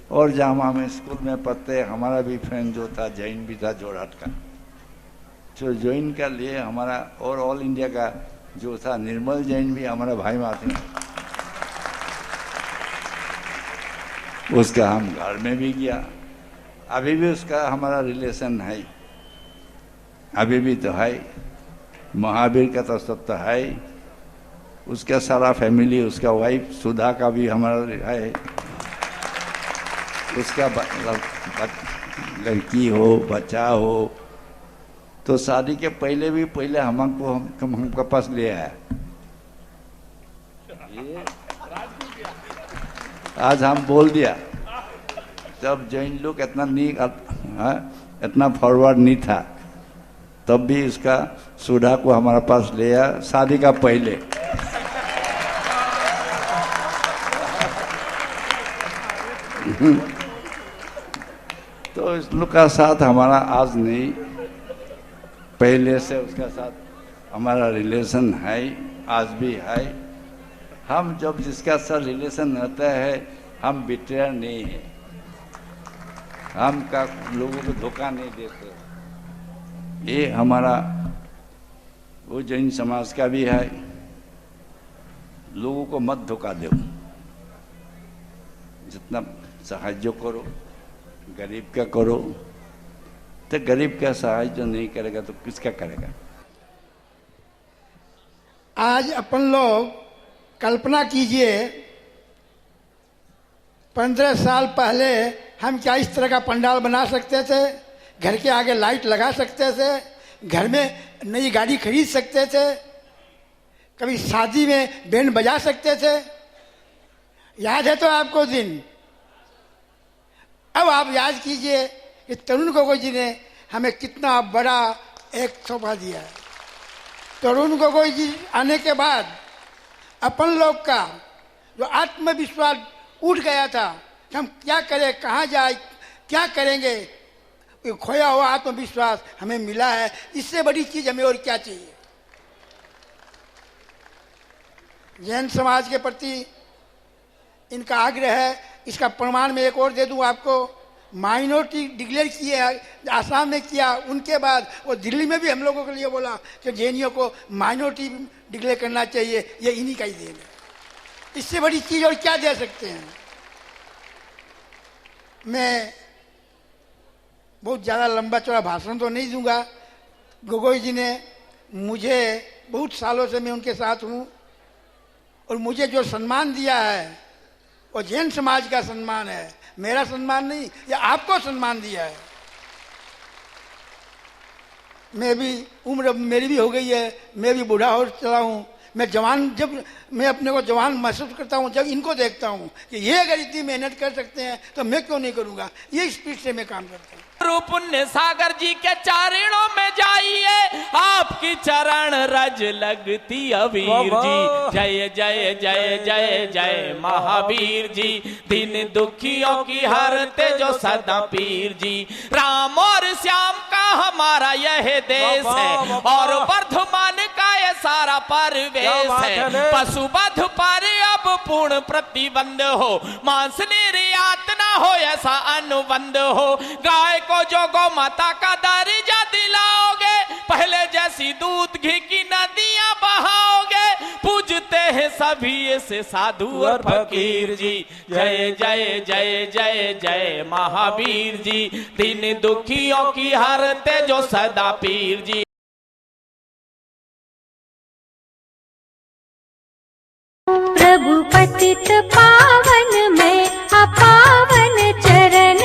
Speaker 18: और जहाँ हम स्कूल में पढ़ते, हमारा भी फ्रेंड जो था जैन भी था जोरहाट का, जो जैन का लिए हमारा और ऑल इंडिया का जो था निर्मल जैन भी हमारा भाई माते हैं, उसका हम घर में भी गया, अभी भी उसका हमारा रिलेशन है, अभी भी तो है। महावीर का तो सब तो है, उसका सारा फैमिली, उसका वाइफ सुधा का भी हमारा है, उसका लड़की हो बच्चा हो, तो शादी के पहले भी पहले हमको पास ले आया। आज हम बोल दिया, तब जैन लोग इतना नहीं, इतना फॉरवर्ड नहीं था, तब भी उसका सुधा को हमारे पास ले आया शादी का पहले। तो इस लोग का साथ हमारा आज नहीं, पहले से उसका साथ हमारा रिलेशन है, आज भी है। हम जब जिसका साथ रिलेशन रहता है, हम बिट्रेयर नहीं है, हम का लोगों को धोखा नहीं देते। ये हमारा वो जैन समाज का भी है, लोगों को मत धोखा दो, जितना सहाय करो, गरीब का करो, तो गरीब का सहाय जो नहीं करेगा तो किसका करेगा।
Speaker 19: आज अपन लोग कल्पना कीजिए, 15 साल पहले हम क्या इस तरह का पंडाल बना सकते थे, घर के आगे लाइट लगा सकते थे, घर में नई गाड़ी खरीद सकते थे, कभी शादी में बैंड बजा सकते थे, याद है तो आपको दिन। अब आप याद कीजिए कि तरुण गोगोई जी ने हमें कितना बड़ा एक तोहफा दिया है। तरुण गोगोई जी आने के बाद अपन लोग का जो आत्मविश्वास उठ गया था कि हम क्या करें, कहाँ जाए, क्या करेंगे, खोया हुआ आत्मविश्वास हमें मिला है। इससे बड़ी चीज हमें और क्या चाहिए। जैन समाज के प्रति इनका आग्रह है। इसका प्रमाण मैं एक और दे दूं आपको। माइनॉरिटी डिक्लेयर किए आसाम में किया, उनके बाद वो दिल्ली में भी हम लोगों के लिए बोला कि जैनियों को माइनॉरिटी डिक्लेयर करना चाहिए। ये इन्हीं का ही देन है। इससे बड़ी चीज और क्या दे सकते हैं। मैं बहुत ज़्यादा लंबा चौड़ा भाषण तो नहीं दूंगा। गोगोई जी ने मुझे, बहुत सालों से मैं उनके साथ हूँ, और मुझे जो सम्मान दिया है वो जैन समाज का सम्मान है, मेरा सम्मान नहीं, या आपको सम्मान दिया है। मैं भी, उम्र मेरी भी हो गई है, मैं भी बूढ़ा हो चला हूँ। मैं जवान, जब मैं अपने को जवान महसूस करता हूँ जब इनको देखता हूँ कि ये अगर इतनी मेहनत कर सकते हैं तो मैं क्यों नहीं करूँगा। ये स्पीड से मैं काम करता हूँ।
Speaker 6: पुण्य सागर जी के चरणों में जाइए, आपकी चरण रज लगती अवीर जी। जय जय जय जय जय महावीर जी, दिन दुखियों की हरते जो सदा पीर जी। राम और श्याम का हमारा यह देश है, और वर्धमान का ये सारा परिवेश है। पशुवध पर अब पूर्ण प्रतिबंध हो, मांस निर्यात न हो ऐसा अनुबंध हो। गाय को जो गौ माता का दर्जा दिलाओगे, पहले जैसी दूध घी की नदियां बहाओगे। पूजते हैं सभी ऐसे साधु और फकीर जी। जय जय जय जय जय महावीर जी, दिन दुखियों की हरते जो सदा पीर जी।
Speaker 9: प्रभु पतित पावन में अपावन चरण